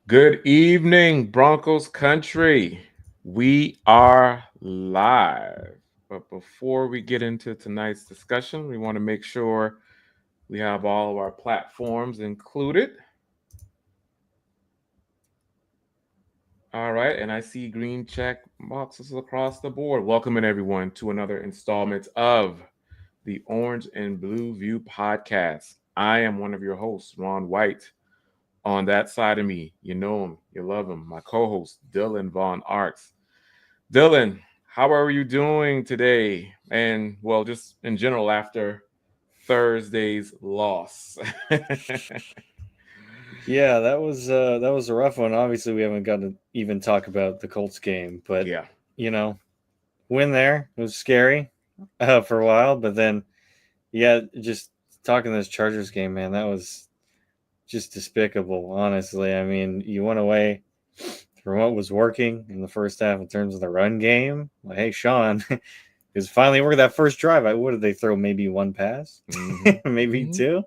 Good evening, Broncos country. We are live. But before we get into tonight's discussion, we want to make sure we have all of our platforms included. All right, and I see green check boxes across the board. Welcoming everyone to another installment of the Orange and Blue View podcast. I am one of your hosts, Ron White. On that side of me, you know him, you love him, my co host, Dylan Von Arts. Dylan, how are you doing today? And well, just in general after Thursday's loss. Yeah, that was a rough one. Obviously, we haven't got to even talk about the Colts game, but Yeah. you know, win there. It was scary for a while, but then yeah, just talking this Chargers game, man, that was just despicable. Honestly, I mean, you went away from what was working in the first half in terms of the run game. Like, hey, Sean, because finally worked that first drive. What did they throw? Maybe one pass, Mm-hmm. maybe Mm-hmm. two.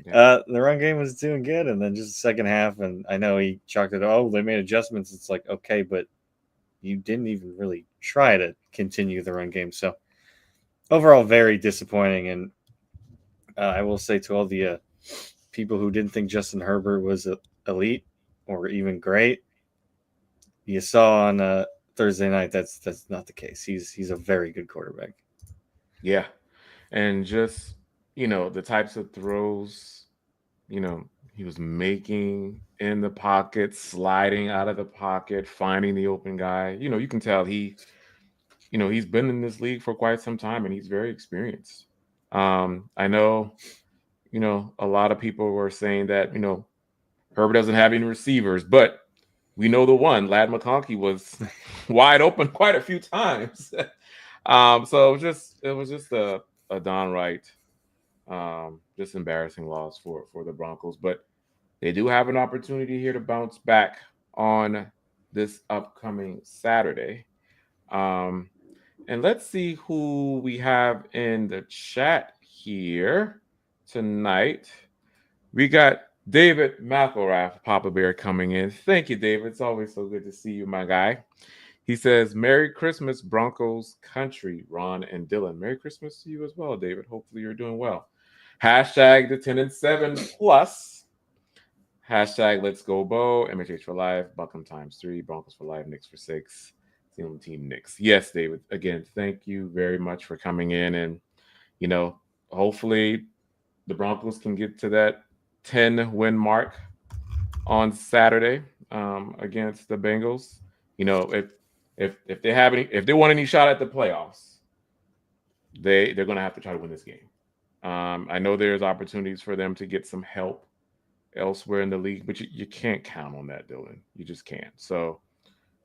Yeah. The run game was doing good, and then just the second half, and I know he chalked it. Oh, they made adjustments. It's like okay, but you didn't even really try to continue the run game. So overall, very disappointing. And I will say to all the people who didn't think Justin Herbert was elite or even great, you saw on Thursday night that's not the case. He's a very good quarterback. Yeah. And just, the types of throws, you know, he was making in the pocket, sliding out of the pocket, finding the open guy. You can tell he's been in this league for quite some time and he's very experienced. I know, a lot of people were saying that, Herbert doesn't have any receivers, but we know the one, Lad McConkey, was wide open quite a few times. So it was just a downright just embarrassing loss for the Broncos. But they do have an opportunity here to bounce back on this upcoming Saturday. Um, and let's see who we have in the chat here tonight. We got David McElrath, Papa Bear, coming in. Thank you, David. It's always so good to see you, my guy. He says, Merry Christmas, Broncos country, Ron and Dylan. Merry Christmas to you as well, David. Hopefully you're doing well. Hashtag the 10 and 7 plus. Hashtag let's go Bo. MHH for life. Buckham times 3. Broncos for life. Knicks for 6. Team Knicks. Yes, David. Again, thank you very much for coming in. And, you know, hopefully the Broncos can get to that 10 win mark on Saturday against the Bengals. If they have any, if they want any shot at the playoffs, they're going to have to try to win this game. I know there's opportunities for them to get some help elsewhere in the league, but you can't count on that, Dylan. You just can't. So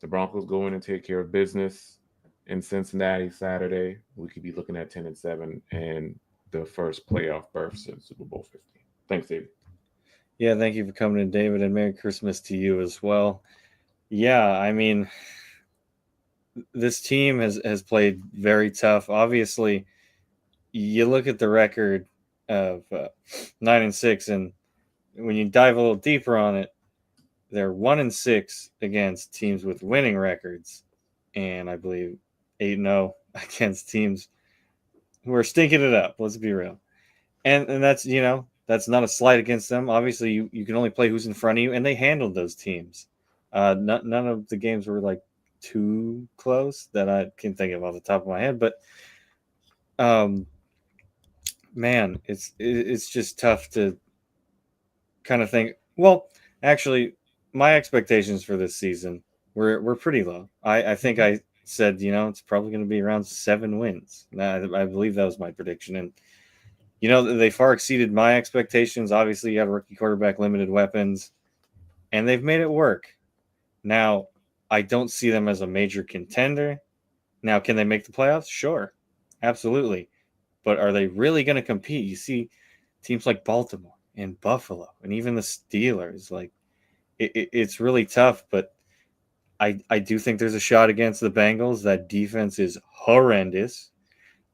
the Broncos go in and take care of business in Cincinnati Saturday. We could be looking at 10 and 7 and the first playoff berth since Super Bowl 15. Thanks, David. Yeah, thank you for coming in, David, and Merry Christmas to you as well. Yeah, I mean, this team has played very tough. Obviously, you look at the record of 9-6, and when you dive a little deeper on it, they're 1-6 against teams with winning records, and I believe 8-0 against teams who are stinking it up. Let's be real, and that's that's not a slight against them. Obviously, you can only play who's in front of you, and they handled those teams. None of the games were like too close that I can think of off the top of my head, but um, man, it's just tough to kind of think. Well, actually, my expectations for this season were pretty low. I think Mm-hmm. I said it's probably going to be around 7 wins. I believe that was my prediction, and they far exceeded my expectations. Obviously, you have a rookie quarterback, limited weapons, and they've made it work. Now, I don't see them as a major contender. Now, can they make the playoffs? Sure, absolutely. But are they really going to compete? You see teams like Baltimore and Buffalo and even the Steelers. Like, it's really tough, but I do think there's a shot against the Bengals. That defense is horrendous.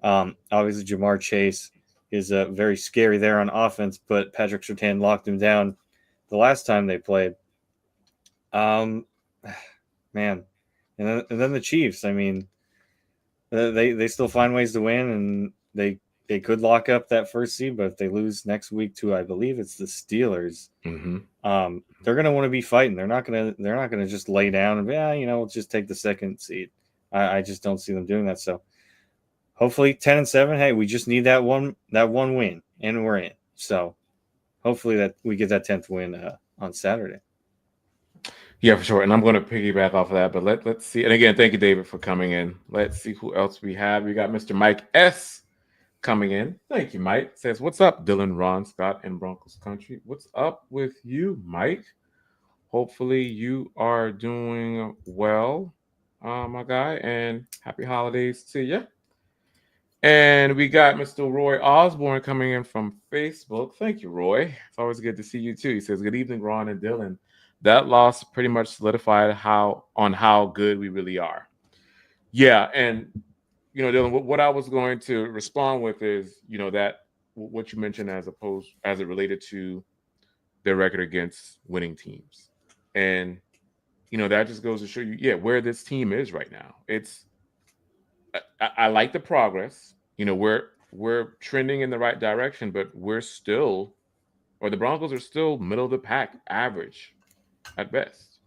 Obviously, Jamar Chase is very scary there on offense, but Patrick Surtain locked him down the last time they played. Um, man, and then the Chiefs. I mean, they still find ways to win, and they could lock up that first seed. But if they lose next week to, I believe it's the Steelers, Hmm. they're gonna want to be fighting. They're not gonna just lay down and we'll just take the second seed. I just don't see them doing that. So hopefully 10-7. Hey, we just need that one win, and we're in. So hopefully that we get that 10th win on Saturday. Yeah, for sure. And I'm going to piggyback off of that. But let's see. And again, thank you, David, for coming in. Let's see who else we have. We got Mr. Mike S. coming in. Thank you, Mike. Says, "What's up, Dylan, Ron, Scott, and Broncos country? What's up with you, Mike? Hopefully you are doing well, my guy, and happy holidays to you." And we got Mr. Roy Osborne coming in from Facebook. Thank you, Roy. It's always good to see you too. He says, "Good evening, Ron and Dylan. That loss pretty much solidified how good we really are." Yeah, and Dylan, what I was going to respond with is, that what you mentioned as it related to their record against winning teams, and that just goes to show you, yeah, where this team is right now. I like the progress. We're trending in the right direction, but the Broncos are still middle of the pack, average at best.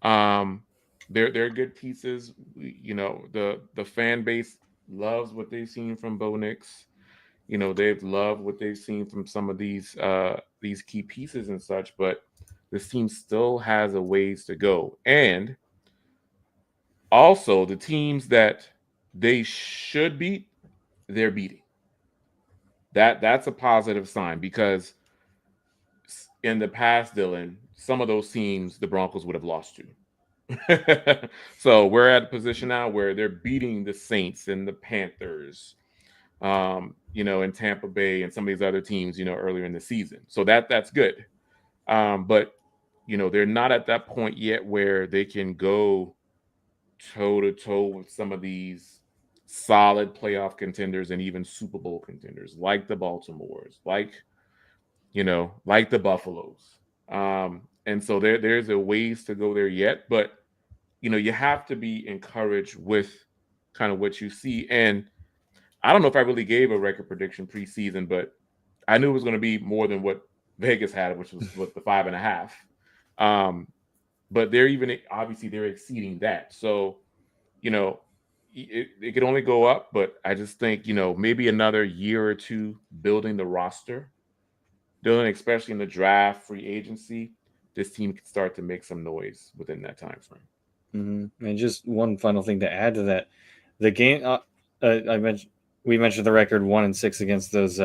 Um, they're good pieces. The fan base loves what they've seen from Bo Nix. They've loved what they've seen from some of these key pieces and such, but this team still has a ways to go. And also the teams that they should beat, they're beating. That's a positive sign because in the past, Dylan, some of those teams the Broncos would have lost to. So we're at a position now where they're beating the Saints and the Panthers, in Tampa Bay and some of these other teams, earlier in the season. So that's good. But they're not at that point yet where they can go toe to toe with some of these solid playoff contenders and even Super Bowl contenders like the Baltimores, like the Buffaloes. And so there's a ways to go there yet, but you have to be encouraged with kind of what you see. And I don't know if I really gave a record prediction preseason, but I knew it was going to be more than what Vegas had, which was what the 5.5. But they're exceeding that. So it could only go up, but I just think maybe another year or two building the roster, Dylan, especially in the draft, free agency, this team could start to make some noise within that time frame. And just one final thing to add to that, the game we mentioned the record 1-6 against those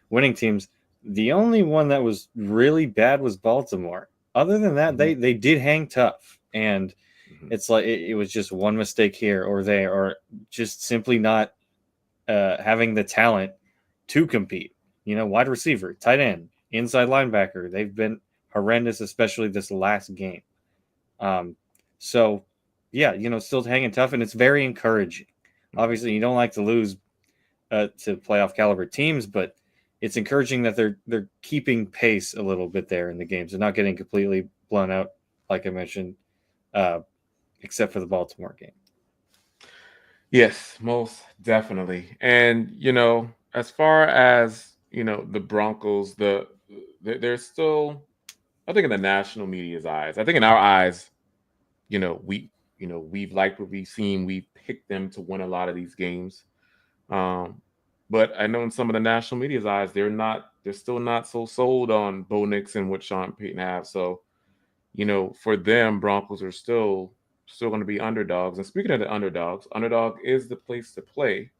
winning teams. The only one that was really bad was Baltimore. Other than that, Mm-hmm. they did hang tough, and Mm-hmm. it's like it was just one mistake here or there, or just simply not having the talent to compete. Wide receiver, tight end, inside linebacker, they've been horrendous, especially this last game. Um, so yeah, still hanging tough, and it's very encouraging. Mm-hmm. Obviously, you don't like to lose to playoff caliber teams, but it's encouraging that they're keeping pace a little bit there in the games and not getting completely blown out, like I mentioned, uh, except for the Baltimore game. Yes, most definitely. And as far as the Broncos, they're still, I think, in the national media's eyes. I think in our eyes, we've liked what we've seen. We picked them to win a lot of these games. Um, but I know in some of the national media's eyes, they're still not so sold on Bo Nix and what Sean Payton have. So, for them, Broncos are still going to be underdogs. And speaking of the underdogs, underdog is the place to play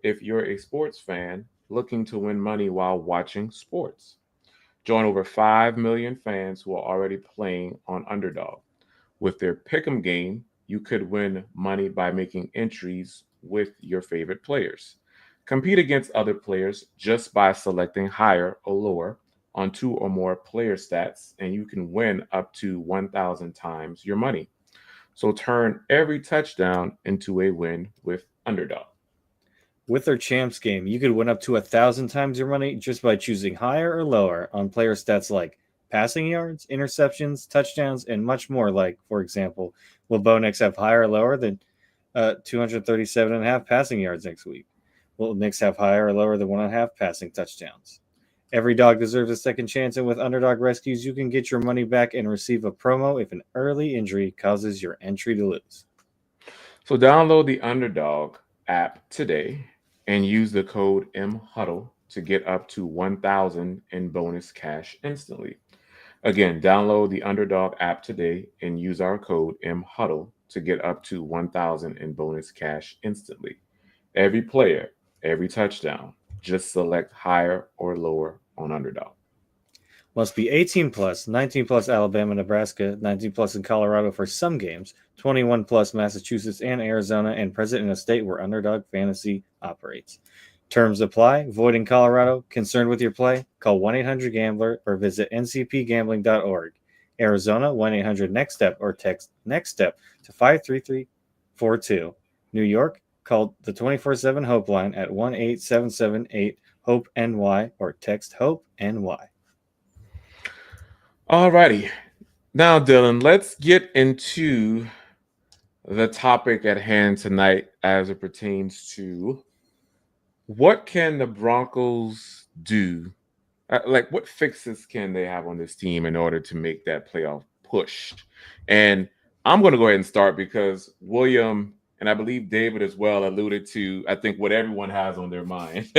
if you're a sports fan looking to win money while watching sports. Join over 5 million fans who are already playing on Underdog. With their pick'em game, you could win money by making entries with your favorite players. Compete against other players just by selecting higher or lower on two or more player stats, and you can win up to 1,000 times your money. So turn every touchdown into a win with Underdog. With their champs game, you could win up to 1,000 times your money just by choosing higher or lower on player stats like passing yards, interceptions, touchdowns, and much more. Like, for example, will Bo Nix have higher or lower than 237.5 passing yards next week? Will Knicks have higher or lower than 1.5 passing touchdowns? Every dog deserves a second chance, and with Underdog Rescues, you can get your money back and receive a promo if an early injury causes your entry to lose. So download the Underdog app today and use the code MHuddle to get up to 1,000 in bonus cash instantly. Again, download the Underdog app today and use our code MHuddle to get up to 1,000 in bonus cash instantly. Every player, every touchdown, just select higher or lower on Underdog. Must be 18 plus, 19 plus Alabama, Nebraska, 19 plus in Colorado for some games, 21 plus Massachusetts and Arizona, and present in a state where Underdog Fantasy operates. Terms apply. Void in Colorado. Concerned with your play? Call 1-800-GAMBLER or visit ncpgambling.org. Arizona, 1-800-NEXT-STEP or text NEXT STEP to 53342. New York, call the 24/7 Hope line at 1-877-8-HOPE-NY or text HOPE-NY. Alrighty. Now, Dylan, let's get into the topic at hand tonight as it pertains to what can the Broncos do? Like, what fixes can they have on this team in order to make that playoff push? And I'm going to go ahead and start because William and I believe David as well alluded to, I think, what everyone has on their mind.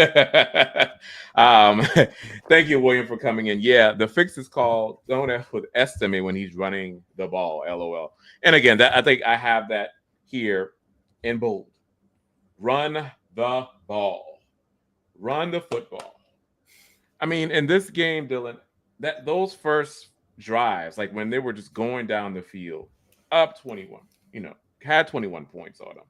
um, thank you, William, for coming in. Yeah, the fix is called don't F with estimate when he's running the ball, LOL. And again, that I think I have that here in bold. Run the ball. Run the football. I mean, in this game, Dylan, that those first drives, like when they were just going down the field, up 21, had 21 points on them.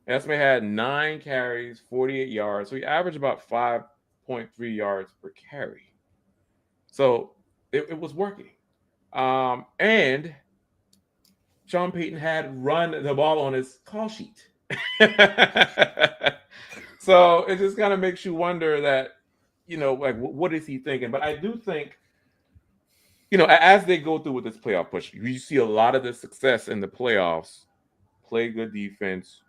Esme had 9 carries, 48 yards. So he averaged about 5.3 yards per carry. So it was working. And Sean Payton had run the ball on his call sheet. So it just kind of makes you wonder that, like, what is he thinking? But I do think, as they go through with this playoff push, you see a lot of the success in the playoffs. Play good defense,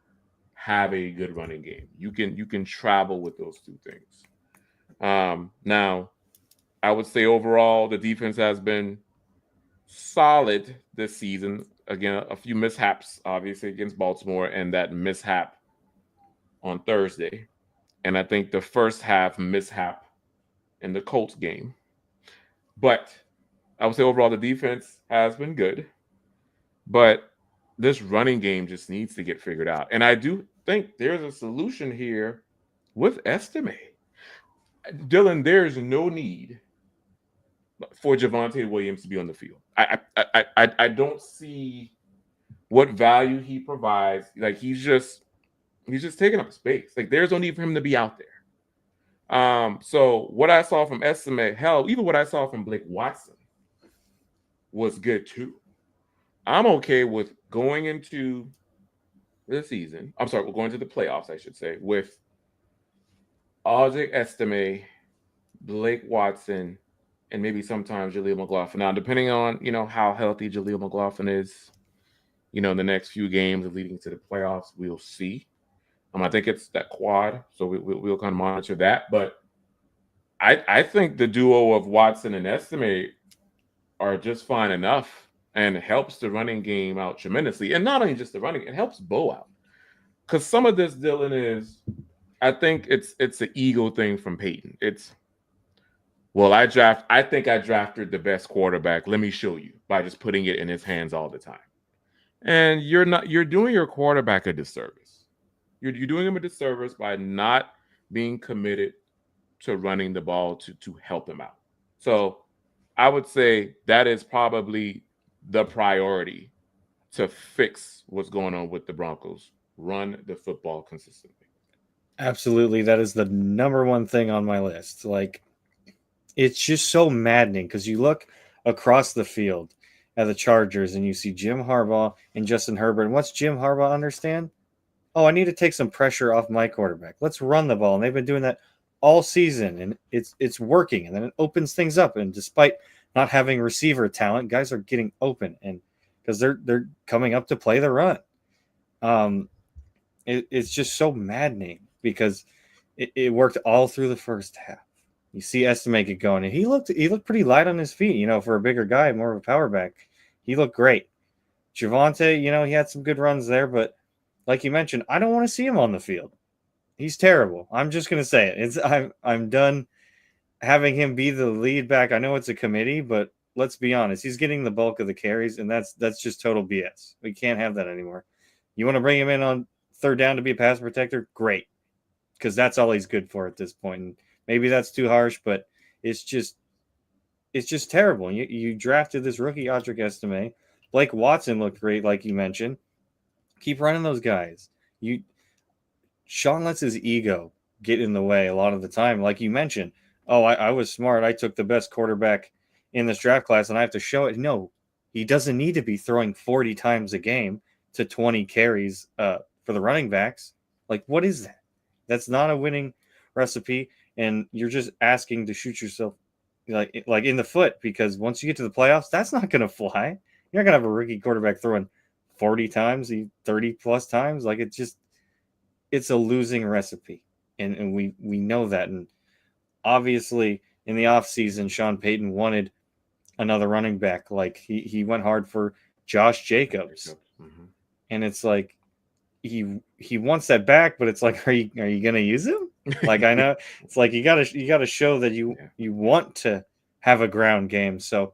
have a good running game. You can travel with those two things. Now, I would say overall the defense has been solid this season. Again, a few mishaps, obviously, against Baltimore, and that mishap on Thursday. And I think the first half mishap in the Colts game. But I would say overall the defense has been good. But this running game just needs to get figured out. And I do think there's a solution here with Estime. Dylan, there's no need for Javonte Williams to be on the field. I don't see what value he provides. Like he's just taking up space. Like there's no need for him to be out there. So what I saw from Estime, hell, even what I saw from Blake Watson was good too. I'm okay with going into the season. I'm sorry, we're going to the playoffs, I should say, with Audric Estime, Blake Watson, and maybe sometimes Jaleel McLaughlin. Now, depending on, how healthy Jaleel McLaughlin is, in the next few games leading to the playoffs, we'll see. I think it's that quad, so we'll kind of monitor that. But I think the duo of Watson and Estime are just fine enough and helps the running game out tremendously. And not only just the running, it helps Bo out. Because some of this, Dylan, is I think it's an ego thing from Peyton. It's, well, I think I drafted the best quarterback. Let me show you by just putting it in his hands all the time. And you're doing your quarterback a disservice. You're doing him a disservice by not being committed to running the ball to help him out. So I would say that is probably the priority to fix what's going on with the Broncos. Run the football consistently. Absolutely. That is the number one thing on my list. Like, it's just so maddening because you look across the field at the Chargers and you see Jim Harbaugh and Justin Herbert. And what's Jim Harbaugh understand? Oh, I need to take some pressure off my quarterback. Let's run the ball. And they've been doing that all season, and it's working. And then it opens things up. And despite not having receiver talent, guys are getting open, and because they're coming up to play the run. Um, it's just so maddening because it worked all through the first half. You see Estime get going, and he looked pretty light on his feet, for a bigger guy, more of a power back. He looked great. Javante, he had some good runs there, but like you mentioned, I don't want to see him on the field. He's terrible. I'm just gonna say it. I'm done having him be the lead back. I know it's a committee, but let's be honest, he's getting the bulk of the carries, and that's just total BS. We can't have that anymore. You want to bring him in on third down to be a pass protector? Great, because that's all he's good for at this point. And maybe that's too harsh, but it's just it's just terrible. You drafted this rookie Audric Estime. Blake Watson looked great, like you mentioned. Keep running those guys. You Sean lets his ego get in the way a lot of the time, like you mentioned. Oh, I was smart. I took the best quarterback in this draft class, and I have to show it. No, he doesn't need to be throwing 40 times a game to 20 carries for the running backs. Like, what is that? That's not a winning recipe, and you're just asking to shoot yourself like in the foot, because once you get to the playoffs, that's not going to fly. You're not going to have a rookie quarterback throwing 40 times, 30 plus times. Like, it's a losing recipe, and we know that. And obviously, in the offseason, Sean Payton wanted another running back. Like, he went hard for Josh Jacobs, Mm-hmm. and it's like he wants that back, but it's like, are you gonna use him? Like, I know it's like you gotta show that you Yeah. you want to have a ground game. So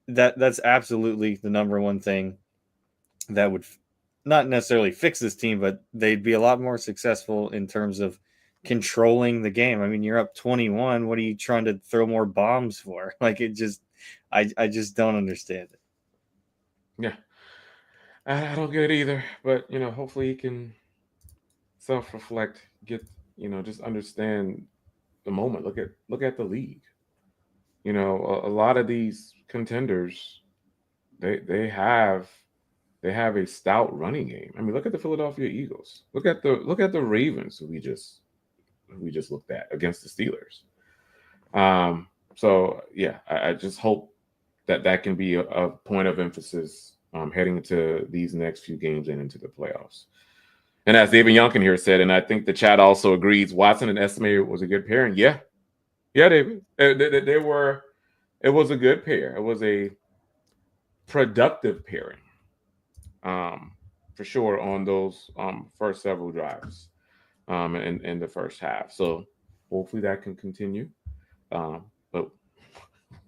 that's absolutely the number one thing that would not necessarily fix this team, but they'd be a lot more successful in terms of controlling the game. I mean, you're up 21. What are you trying to throw more bombs for? Like, I just don't understand it. Yeah. I don't get it either. But hopefully he can self-reflect, get just understand the moment. Look at the league. A lot of these contenders, they have a stout running game. I mean, look at the Philadelphia Eagles. Look at the Ravens, who we just looked at against the Steelers. So yeah, I just hope that can be a point of emphasis heading into these next few games and into the playoffs. And as David Youngkin here said, and I think the chat also agrees, Watson and Estime was a good pairing. Yeah, yeah, David. They were. It was a good pair. It was a productive pairing, um, for sure, on those first several drives in the first half. So hopefully that can continue. But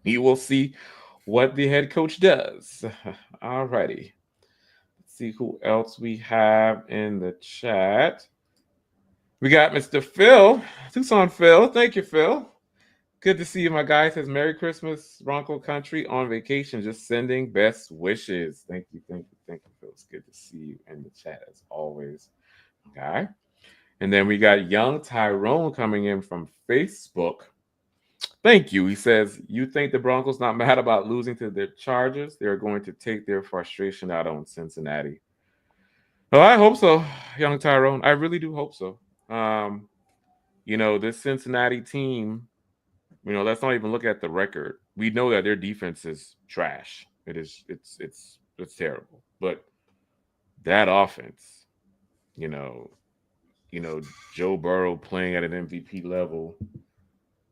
we will see what the head coach does. Alrighty. Let's see who else we have in the chat. We got Mr. Phil, Tucson Phil. Thank you, Phil. Good to see you, my guy. Says Merry Christmas, Bronco Country on vacation. Just sending best wishes. Thank you, thank you, thank you, Phil. It's good to see you in the chat as always, guy. And then we got young Tyrone coming in from Facebook. Thank you. He says, you think the Broncos not mad about losing to the Chargers? They're going to take their frustration out on Cincinnati. Well, I hope so, young Tyrone. I really do hope so. Um, this Cincinnati team, let's not even look at the record. We know that their defense is trash. It's terrible. But that offense, you know, Joe Burrow playing at an MVP level,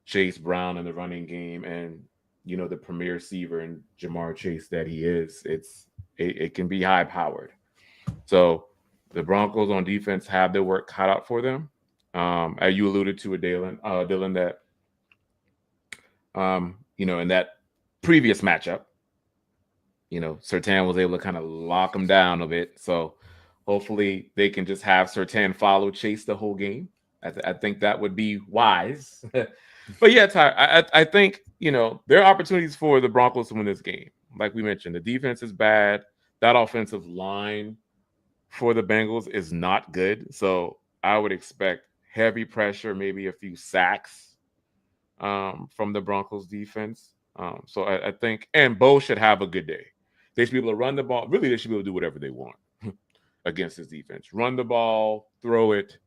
Chase Brown in the running game, and the premier receiver and Jamar Chase that he is, it can be high powered. So the Broncos on defense have their work cut out for them. As you alluded to, Dylan, that in that previous matchup, Sertan was able to kind of lock him down a bit. So hopefully they can just have Sertan follow Chase the whole game. I think that would be wise. But yeah, Ty, I think there are opportunities for the Broncos to win this game. Like we mentioned, the defense is bad. That offensive line for the Bengals is not good. So I would expect heavy pressure, maybe a few sacks from the Broncos defense. So I think, and Bo should have a good day. They should be able to run the ball. Really, they should be able to do whatever they want against this defense. Run the ball, throw it.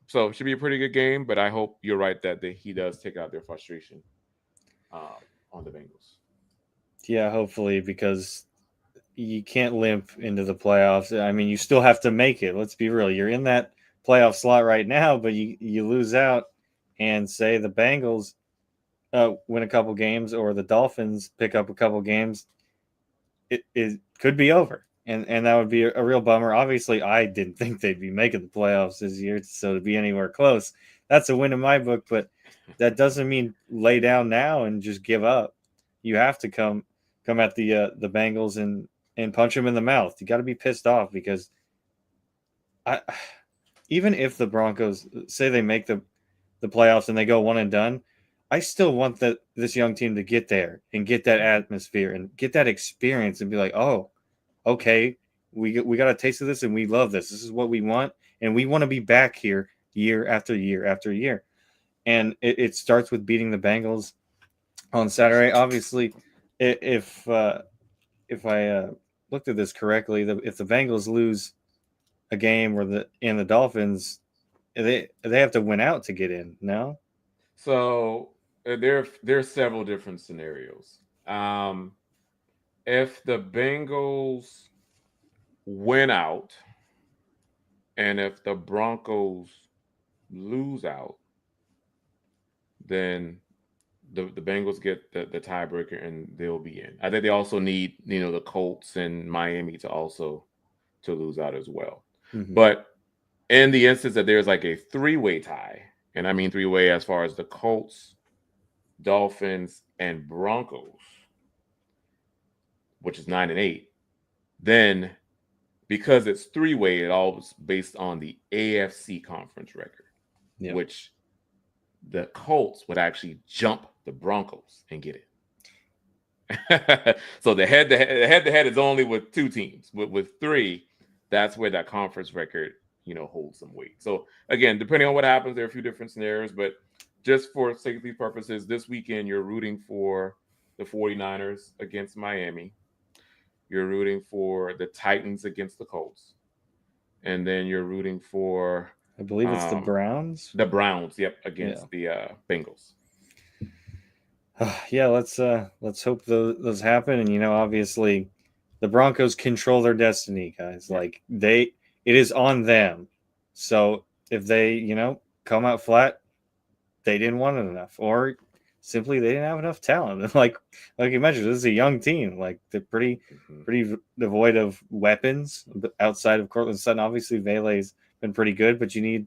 So it should be a pretty good game, but I hope you're right that he does take out their frustration um, on the Bengals. Yeah, hopefully, because you can't limp into the playoffs. I mean, you still have to make it. Let's be real. You're in that playoff slot right now, but you lose out, and say the Bengals win a couple games or the Dolphins pick up a couple games, it could be over. And that would be a real bummer. Obviously, I didn't think they'd be making the playoffs this year, so to be anywhere close, that's a win in my book. But that doesn't mean lay down now and just give up. You have to come at the Bengals and punch them in the mouth. You got to be pissed off because I even if the Broncos say they make the playoffs and they go one and done, I still want this young team to get there and get that atmosphere and get that experience and be like, oh, okay, we got a taste of this and we love this. This is what we want, and we want to be back here year after year after year. And it starts with beating the Bengals on Saturday. Obviously, if I looked at this correctly, if the Bengals lose a game or the Dolphins, they have to win out to get in. No. So there are several different scenarios. Um, if the Bengals win out, and if the Broncos lose out, then the Bengals get the tiebreaker and they'll be in. I think they also need the Colts and Miami to also to lose out as well. Mm-hmm. But in the instance that there's like a three-way tie, and I mean three-way as far as the Colts, Dolphins, and Broncos, which is 9-8, then because it's three-way, it all was based on the AFC conference record, Yep. which the Colts would actually jump the Broncos and get it. So the head-to-head is only with two teams. With three, that's where that conference record holds some weight. So again, depending on what happens, there are a few different scenarios, but just for safety purposes, this weekend you're rooting for the 49ers against Miami. You're rooting for the Titans against the Colts, and then you're rooting for I believe it's the um, Browns. the Browns. Yep, Yeah. against the Bengals. Yeah, let's hope those happen. And obviously, the Broncos control their destiny, guys. Yeah. Like it is on them. So if they come out flat, they didn't want it enough, or simply they didn't have enough talent. Like you mentioned, this is a young team. Like they're pretty devoid of weapons outside of Cortland Sutton. Obviously, Vele's been pretty good, but you need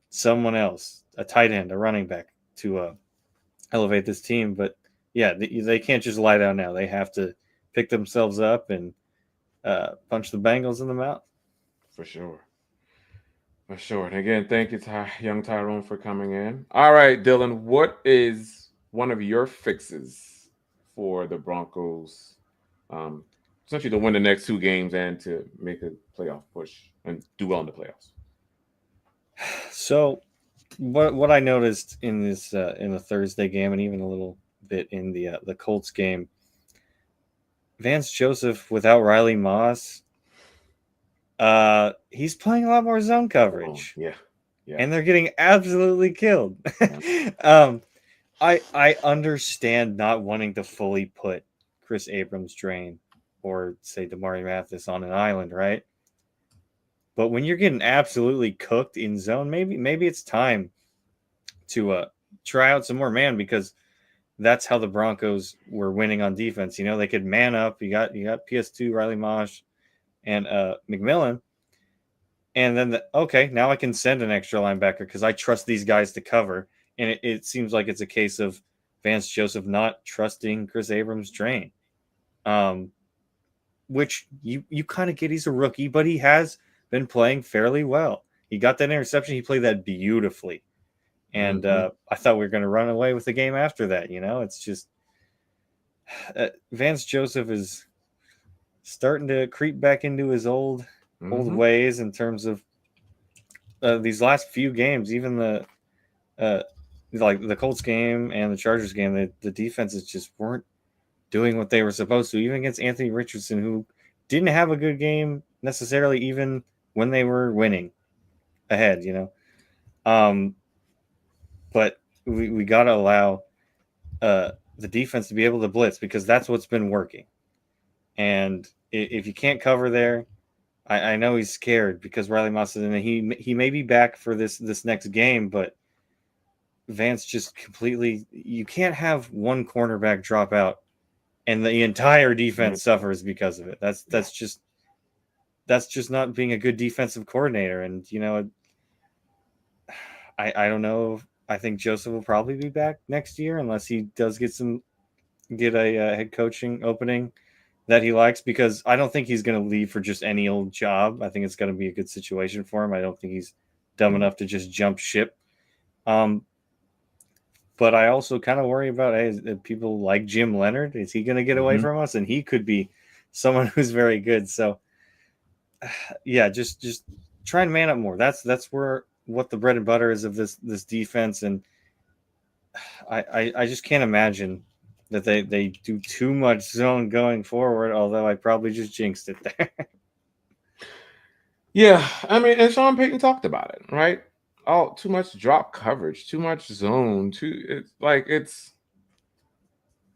someone else, a tight end, a running back, to elevate this team. But yeah, they can't just lie down now. They have to pick themselves up and punch the Bengals in the mouth. For sure. For sure. And again, thank you, young Tyrone, for coming in. All right, Dylan, what is one of your fixes for the Broncos, um, essentially to win the next two games and to make a playoff push and do well in the playoffs? So what I noticed in this in the Thursday game and even a little bit in the Colts game, Vance Joseph without Riley Moss, he's playing a lot more zone coverage, Yeah. Yeah. and they're getting absolutely killed. Yeah. I understand not wanting to fully put Chris Abrams drain or say Damari Mathis on an island, right? But when you're getting absolutely cooked in zone, maybe it's time to try out some more man, because that's how the Broncos were winning on defense. They could man up. You got PS2, Riley Mosh, and McMillan. And then, okay, now I can send an extra linebacker because I trust these guys to cover. And it seems like it's a case of Vance Joseph not trusting Chris Abrams' drain, which you kind of get. He's a rookie, but he has been playing fairly well. He got that interception. He played that beautifully. And I thought we were going to run away with the game after that. It's just Vance Joseph is starting to creep back into his old ways in terms of these last few games. Even the like the Colts game and the Chargers game, the defenses just weren't doing what they were supposed to, even against Anthony Richardson, who didn't have a good game necessarily, even when they were winning ahead. But we got to allow the defense to be able to blitz because that's what's been working. And if you can't cover there, I know he's scared because Riley Moss is in. He may be back for this next game, but Vance just completely. You can't have one cornerback drop out and the entire defense suffers because of it. That's just not being a good defensive coordinator. And I don't know. I think Joseph will probably be back next year unless he does get a head coaching opening that he likes, because I don't think he's going to leave for just any old job. I think it's going to be a good situation for him. I don't think he's dumb enough to just jump ship. But I also kind of worry about, hey, people like Jim Leonard. Is he going to get away from us? And he could be someone who's very good. So, yeah, just try and man up more. That's where what the bread and butter is of this defense. And I just can't imagine that they do too much zone going forward, although I probably just jinxed it there. Yeah, I mean, and Sean Payton talked about it, right? Oh, too much drop coverage, too much zone,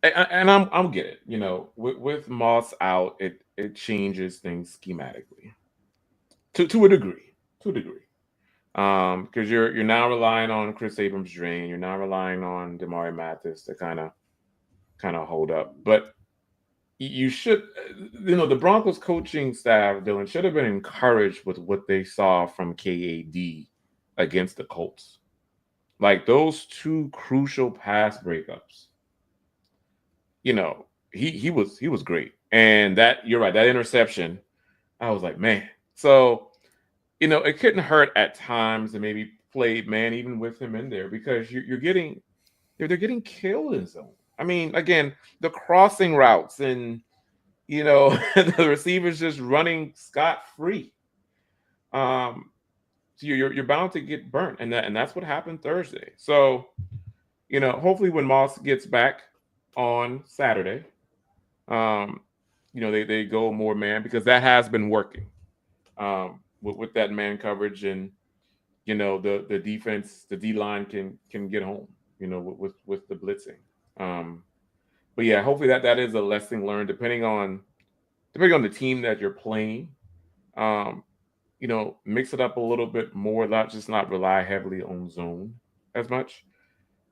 and I'm get it. With Moss out, it changes things schematically to a degree, to a degree. Because you're now relying on Chris Abrams' drain, you're now relying on Damari Mathis to kind of hold up, but you should, the Broncos coaching staff, Dylan, should have been encouraged with what they saw from KAD against the Colts. Like those two crucial pass breakups. He was great. And that, you're right, that interception, I was like, man. So, it couldn't hurt at times to maybe play man even with him in there, because you're getting they're getting killed in zone. I mean, again, the crossing routes and the receivers just running scot free. Um, so you're bound to get burnt, and that's what happened Thursday. So hopefully when Moss gets back on Saturday, um, they go more man, because that has been working with that man coverage, and the defense, the D line can get home, with the blitzing. But yeah, hopefully that is a lesson learned, depending on the team that you're playing. Um, mix it up a little bit more, not rely heavily on zone as much.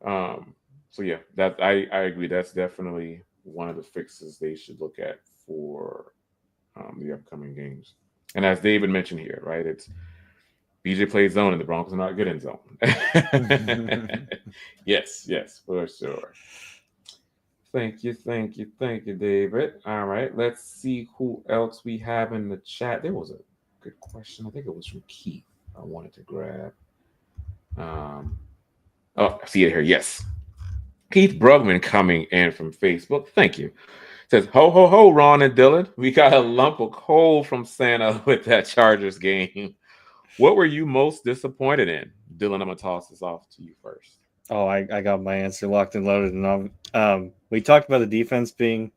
Um, so yeah, that I agree. That's definitely one of the fixes they should look at for the upcoming games. And as David mentioned here, right, it's BJ plays zone and the Broncos are not good in zone. Yes, for sure. Thank you, David. All right, let's see who else we have in the chat. There was a good question. I think it was from Keith. I wanted to grab. Um, oh, I see it here. Yes, Keith Brugman coming in from Facebook. Thank you. Says, ho, ho, ho, Ron and Dylan. We got a lump of coal from Santa with that Chargers game. What were you most disappointed in? Dylan, I'm going to toss this off to you first. Oh, I got my answer locked and loaded. And we talked about the defense being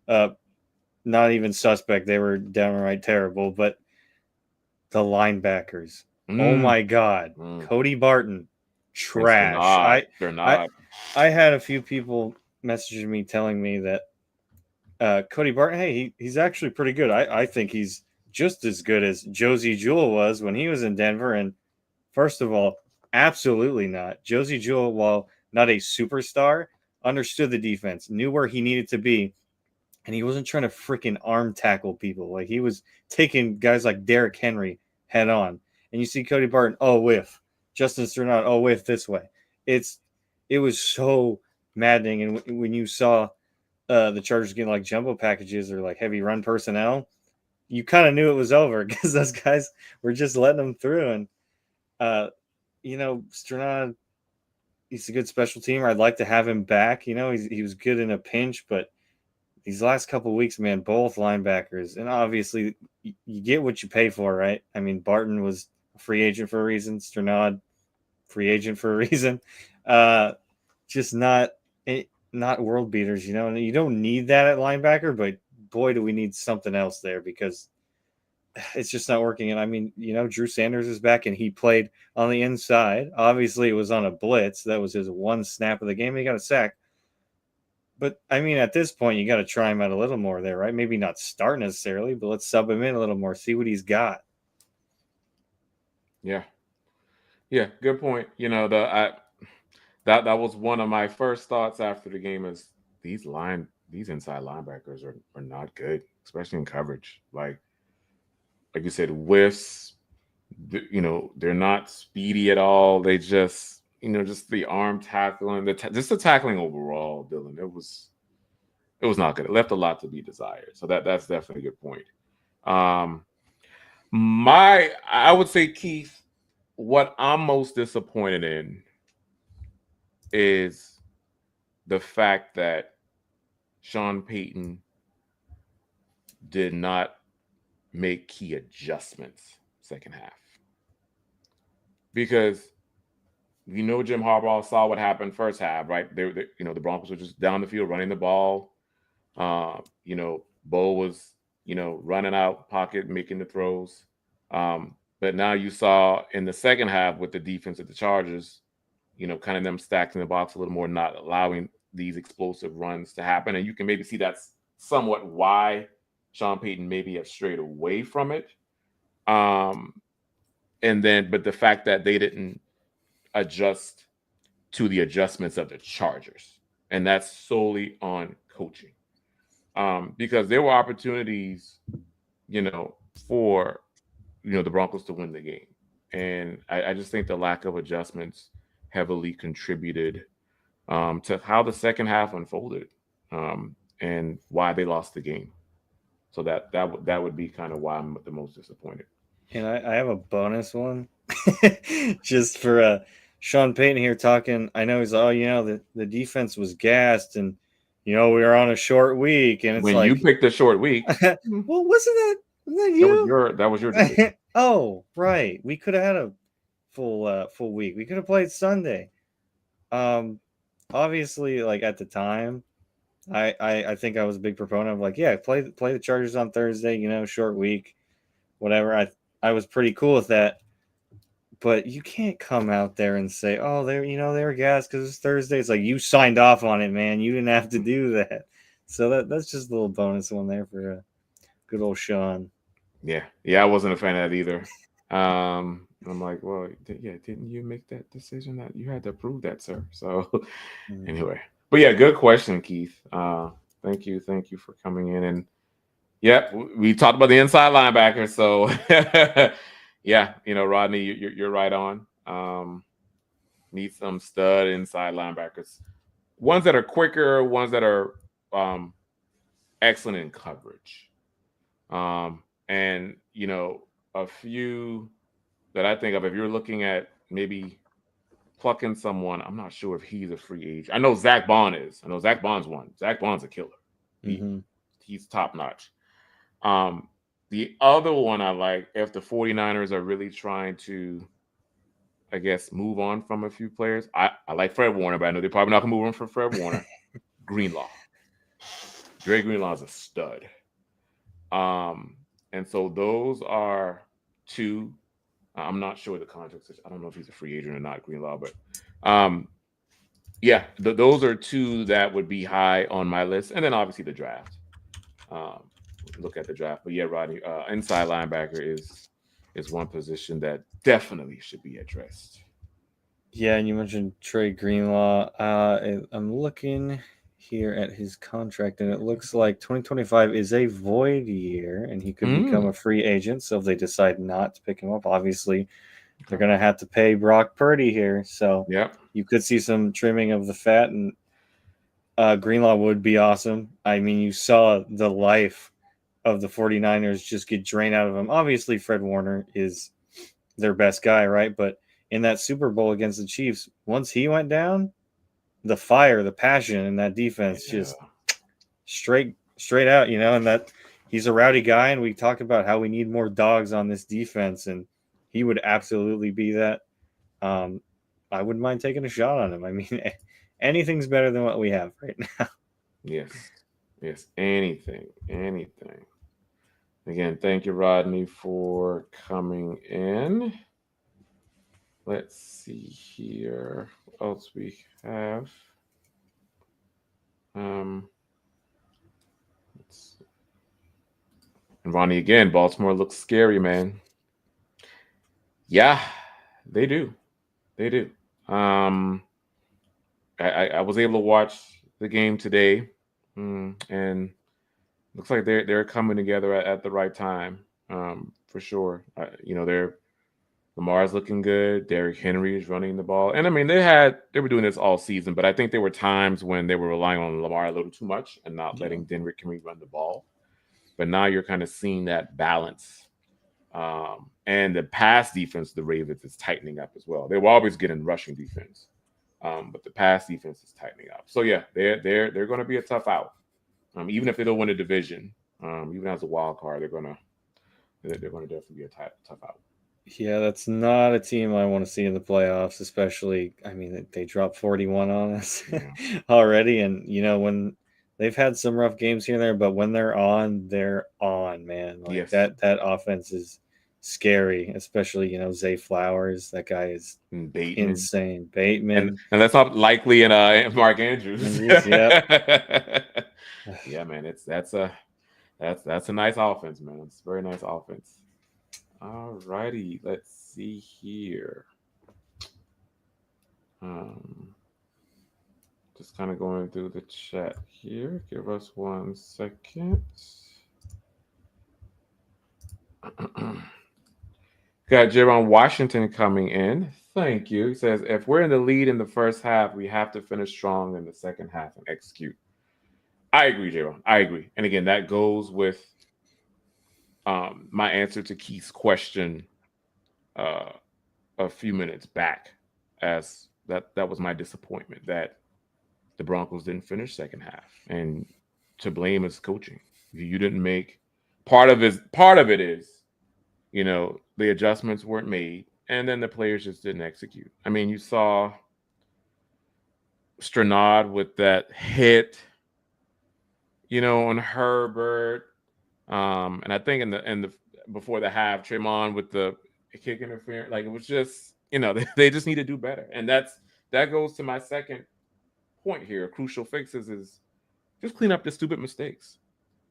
not even suspect. They were downright terrible. But the linebackers, oh my God. Cody Barton, trash. They're not. I had a few people messaging me telling me that Cody Barton, hey, he's actually pretty good. I think he's just as good as Josie Jewell was when he was in Denver. And first of all, absolutely not. Josie Jewell, while not a superstar, understood the defense, knew where he needed to be, and he wasn't trying to freaking arm tackle people. Like, he was taking guys like Derrick Henry head on. And you see Cody Barton, whiff. Justin Sternad, whiff this way. It was so maddening. And when you saw the Chargers getting like jumbo packages or like heavy run personnel, you kind of knew it was over because those guys were just letting them through. And Sternad, he's a good special teamer. I'd like to have him back. He was good in a pinch, but these last couple of weeks, man, both linebackers, and obviously you get what you pay for, right? I mean, Barton was a free agent for a reason. Sternad, free agent for a reason. Just not world beaters, and you don't need that at linebacker, but boy, do we need something else there because it's just not working. And I mean, Drew Sanders is back and he played on the inside. Obviously, it was on a blitz. That was his one snap of the game. He got a sack. But I mean, at this point, you got to try him out a little more there, right? Maybe not start necessarily, but let's sub him in a little more, see what he's got. Yeah, yeah, good point. That was one of my first thoughts after the game is these inside linebackers are not good, especially in coverage. Like you said, whiffs. They're not speedy at all. They just just the arm tackling, just the tackling overall, Dylan. It was not good. It left a lot to be desired. So that's definitely a good point. Um, I would say, Keith, what I'm most disappointed in is the fact that Sean Payton did not make key adjustments second half because Jim Harbaugh saw what happened first half, right? The Broncos were just down the field running the ball. Bo was running out pocket, making the throws. But now you saw in the second half with the defense of the Chargers, kind of them stacked in the box a little more, not allowing these explosive runs to happen. And you can maybe see that's somewhat why Sean Payton maybe have strayed away from it. But the fact that they didn't adjust to the adjustments of the Chargers, and that's solely on coaching. Because there were opportunities, for the Broncos to win the game, and I just think the lack of adjustments heavily contributed to how the second half unfolded, and why they lost the game. So that would be kind of why I'm the most disappointed. And I have a bonus one just for Sean Payton here talking. I know he's, the defense was gassed and, we were on a short week. And it's When you like, picked a short week, well, wasn't that that was you? your decision. Oh, right. We could have had a full week. We could have played Sunday. Um, Obviously, like at the time, I think I was a big proponent of like, yeah, play the Chargers on Thursday. Short week, whatever. I was pretty cool with that. But you can't come out there and say, oh, they were gassed because it's Thursday. It's like you signed off on it, man. You didn't have to do that. So that's just a little bonus one there for good old Sean. Yeah, I wasn't a fan of that either. I'm like, well, didn't you make that decision? That you had to approve that, sir. So Mm. anyway, but yeah, good question, Keith. Thank you for coming in. And yeah, we talked about the inside linebacker. So yeah, Rodney, you're right on. Need some stud inside linebackers, ones that are quicker, ones that are um, excellent in coverage. And a few that I think of, if you're looking at maybe plucking someone, I'm not sure if he's a free agent. I know Zach Bond is. I know Zach Bond's one. Zach Bond's a killer. He Mm-hmm. he's top notch. Um, the other one I like, if the 49ers are really trying to, I guess, move on from a few players, I like Fred Warner, but I know they're probably not gonna move on from Fred Warner. Greenlaw. Dre Greenlaw is a stud. Um, and so those are two. I'm not sure the contract. I don't know if he's a free agent or not, Greenlaw, but um, yeah, those are two that would be high on my list, and then obviously the draft. Um, Look at the draft, but yeah, Rodney, inside linebacker is one position that definitely should be addressed. Yeah, and you mentioned Trey Greenlaw. I'm looking here at his contract, and it looks like 2025 is a void year, and he could become Mm, a free agent. So if they decide not to pick him up, obviously they're okay. going to have to pay Brock Purdy here. So Yep. you could see some trimming of the fat, and Greenlaw would be awesome. I mean, you saw the life of the 49ers just get drained out of him. Obviously, Fred Warner is their best guy, right? But in that Super Bowl against the Chiefs, once he went down, the fire, the passion in that defense Yeah. just straight out, and that he's a rowdy guy, and we talked about how we need more dogs on this defense, and he would absolutely be that. Um, I wouldn't mind taking a shot on him. I mean, anything's better than what we have right now. Yes. Yes. Anything. Again, thank you, Rodney, for coming in. Let's see here. What else we have? Um, let's- and Ronnie again. Baltimore looks scary, man. Yeah, they do. They do. Um, I was able to watch the game today, and looks like they're coming together at the right time, for sure. They're Lamar's looking good. Derrick Henry is running the ball, and I mean they were doing this all season, but I think there were times when they were relying on Lamar a little too much and not Yeah. letting Derrick Henry run the ball. But now you're kind of seeing that balance. And the pass defense, the Ravens is tightening up as well. They were always getting rushing defense, but the pass defense is tightening up. So yeah, they're going to be a tough out. Even if they don't win a division, even as a wild card, they're going to definitely be a tough out. Yeah, that's not a team I want to see in the playoffs, especially, I mean, they dropped 41 on us Yeah. already. And, when they've had some rough games here and there, but when they're on, man. Like Yes. that offense is scary, especially, Zay Flowers. That guy is And Bateman. insane. and Bateman. and that's not likely in Mark Andrews. Andrews, yep. Yeah, man, that's a nice offense, man. It's a very nice offense. All righty, let's see here. Um, just kind of going through the chat here. Give us 1 second. Got Jerome Washington coming in. Thank you. He says, if we're in the lead in the first half, we have to finish strong in the second half and execute. I agree, Jerome. I agree. And again, that goes with my answer to Keith's question uh, a few minutes back, as that was my disappointment that the Broncos didn't finish second half, and to blame is coaching. You didn't make part of it is the adjustments weren't made, and then the players just didn't execute. I mean, you saw Stranad with that hit, on Herbert. And I think in the before the half, Tremont with the kick interference, like it was just they just need to do better, and that goes to my second point here. Crucial fixes is just clean up the stupid mistakes,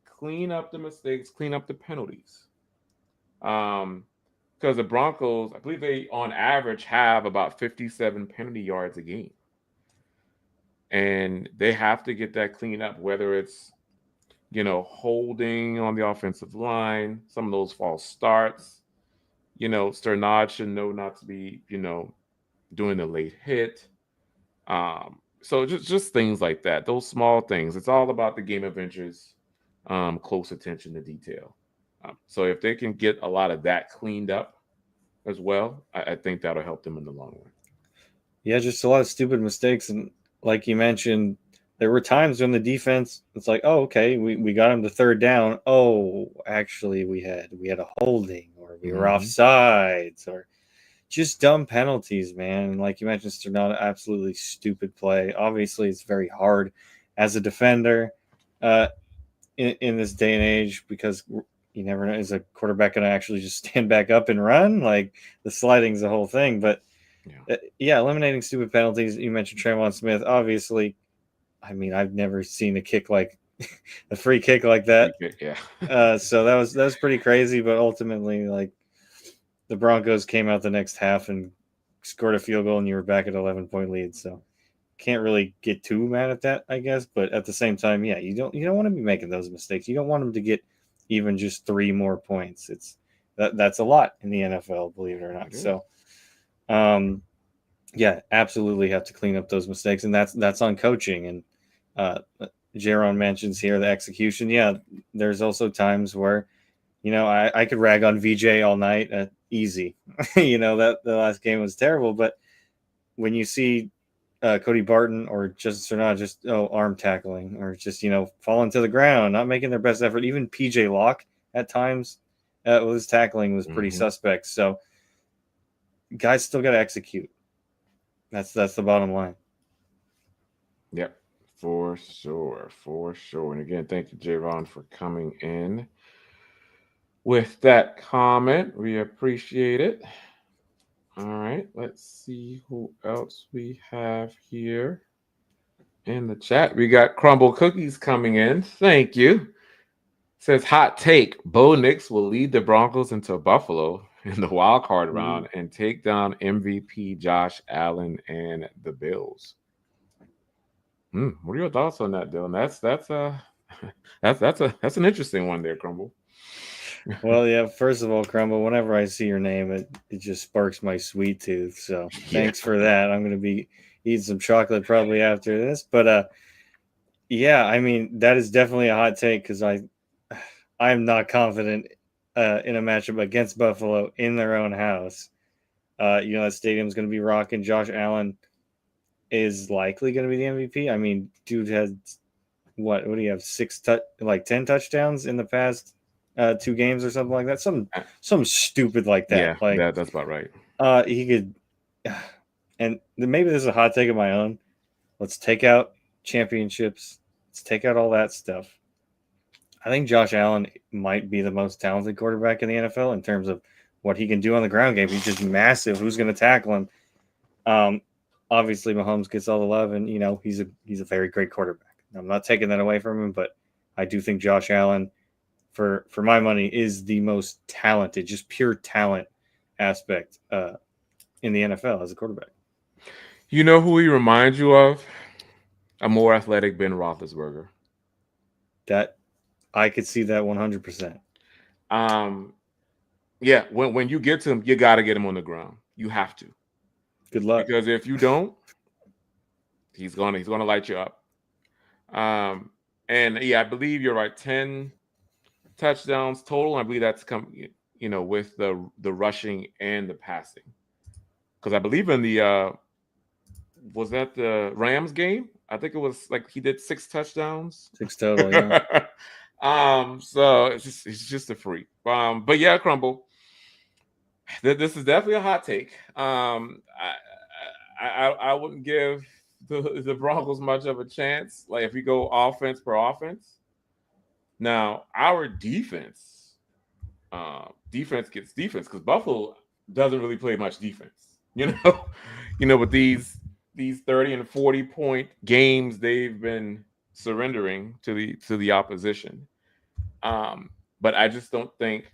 clean up the mistakes, clean up the penalties. Um, because the Broncos, I believe they on average have about 57 penalty yards a game, and they have to get that cleaned up. Whether it's holding on the offensive line, some of those false starts. Sternad should know not to be, doing the late hit. So just things like that. Those small things. It's all about the game adventures, close attention to detail. So if they can get a lot of that cleaned up as well, I think that'll help them in the long run. Yeah, just a lot of stupid mistakes. And like you mentioned, there were times when the defense, it's like, oh, okay, we got him to third down. Oh, actually, we had a holding, or we were Mm-hmm. offsides, or just dumb penalties, man. And like you mentioned, it's not an absolutely stupid play. Obviously, it's very hard as a defender uh, in this day and age, because you never know, is a quarterback going to actually just stand back up and run? Like, the sliding's the whole thing. But Yeah. yeah, eliminating stupid penalties. You mentioned Trayvon Smith. Obviously, I mean, I've never seen a kick like a free kick like that. Yeah. So that was pretty crazy. But ultimately, like, the Broncos came out the next half and scored a field goal, and you were back at 11-point lead. So can't really get too mad at that, I guess. But at the same time, yeah, you don't want to be making those mistakes. You don't want them to get even just 3 more points. That's a lot in the NFL, believe it or not. It is. So, um, yeah, absolutely have to clean up those mistakes, and that's on coaching. And Jaron mentions here the execution. Yeah, there's also times where I could rag on VJ all night. Easy, that the last game was terrible, but when you see Cody Barton or Justin Sernad just arm tackling, or just falling to the ground, not making their best effort. Even PJ Locke at times with his tackling was pretty Mm-hmm. suspect. So guys still got to execute. That's the bottom line. Yep, for sure, for sure. And again, thank you, Javon, for coming in with that comment. We appreciate it. All right, let's see who else we have here. in the chat. We got Crumble Cookies coming in. Thank you. Says hot take: Bo Nix will lead the Broncos into Buffalo in the wild card Ooh. round and take down MVP Josh Allen and the Bills. What are your thoughts on that, Dylan? That's an interesting one there, Crumble. Well, yeah, first of all, Crumble, whenever I see your name, it just sparks my sweet tooth. So Yeah, thanks for that. I'm going to be eating some chocolate probably after this. But yeah, I mean, that is definitely a hot take because I'm not confident in a matchup against Buffalo in their own house. That stadium's going to be rocking. Josh Allen is likely going to be the MVP. I mean, dude has what do you have 10 touchdowns in the past 2 games or something like that. Some stupid like that. yeah, Like that's about right. he could, and maybe this is a hot take of my own. Let's take out championships. Let's take out all that stuff. I think Josh Allen might be the most talented quarterback in the NFL in terms of what he can do on the ground game. He's just massive. Who's going to tackle him? Um, Obviously, Mahomes gets all the love, and he's a very great quarterback. I'm not taking that away from him, but I do think Josh Allen, for my money, is the most talented, just pure talent aspect in the NFL as a quarterback. You know who he reminds you of? A more athletic Ben Roethlisberger. That I could see that 100%. Um, yeah, when you get to him, you got to get him on the ground. You have to, Good luck. because if you don't, he's gonna light you up. Um, and yeah, I believe you're right. 10 touchdowns total. I believe that's come, with the rushing and the passing. Because I believe in the was that the Rams game? I think it was like he did 6 touchdowns. 6 total, yeah. So it's just a freak. But yeah, Crumble. This is definitely a hot take. I wouldn't give the Broncos much of a chance. Like if we go offense per offense. Now our defense gets defense because Buffalo doesn't really play much defense. With these 30 and 40 point games they've been surrendering to the opposition. But I just don't think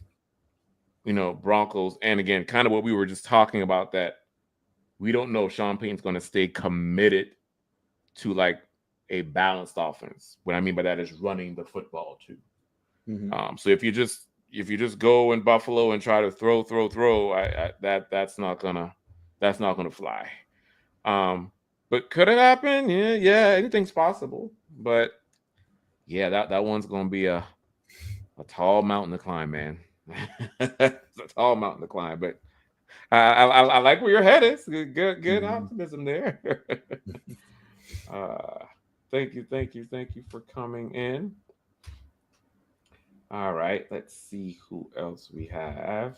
Broncos, and again, kind of what we were just talking about, that we don't know if Sean Payton's going to stay committed to like a balanced offense. What I mean by that is running the football too. So if you just go in Buffalo and try to throw, that's not gonna fly. But could it happen? Yeah, anything's possible. But yeah, that one's gonna be a tall mountain to climb, man. It's a tall mountain to climb, but I like where your head is. Good optimism there. uh, thank you for coming in. All right, let's see who else we have.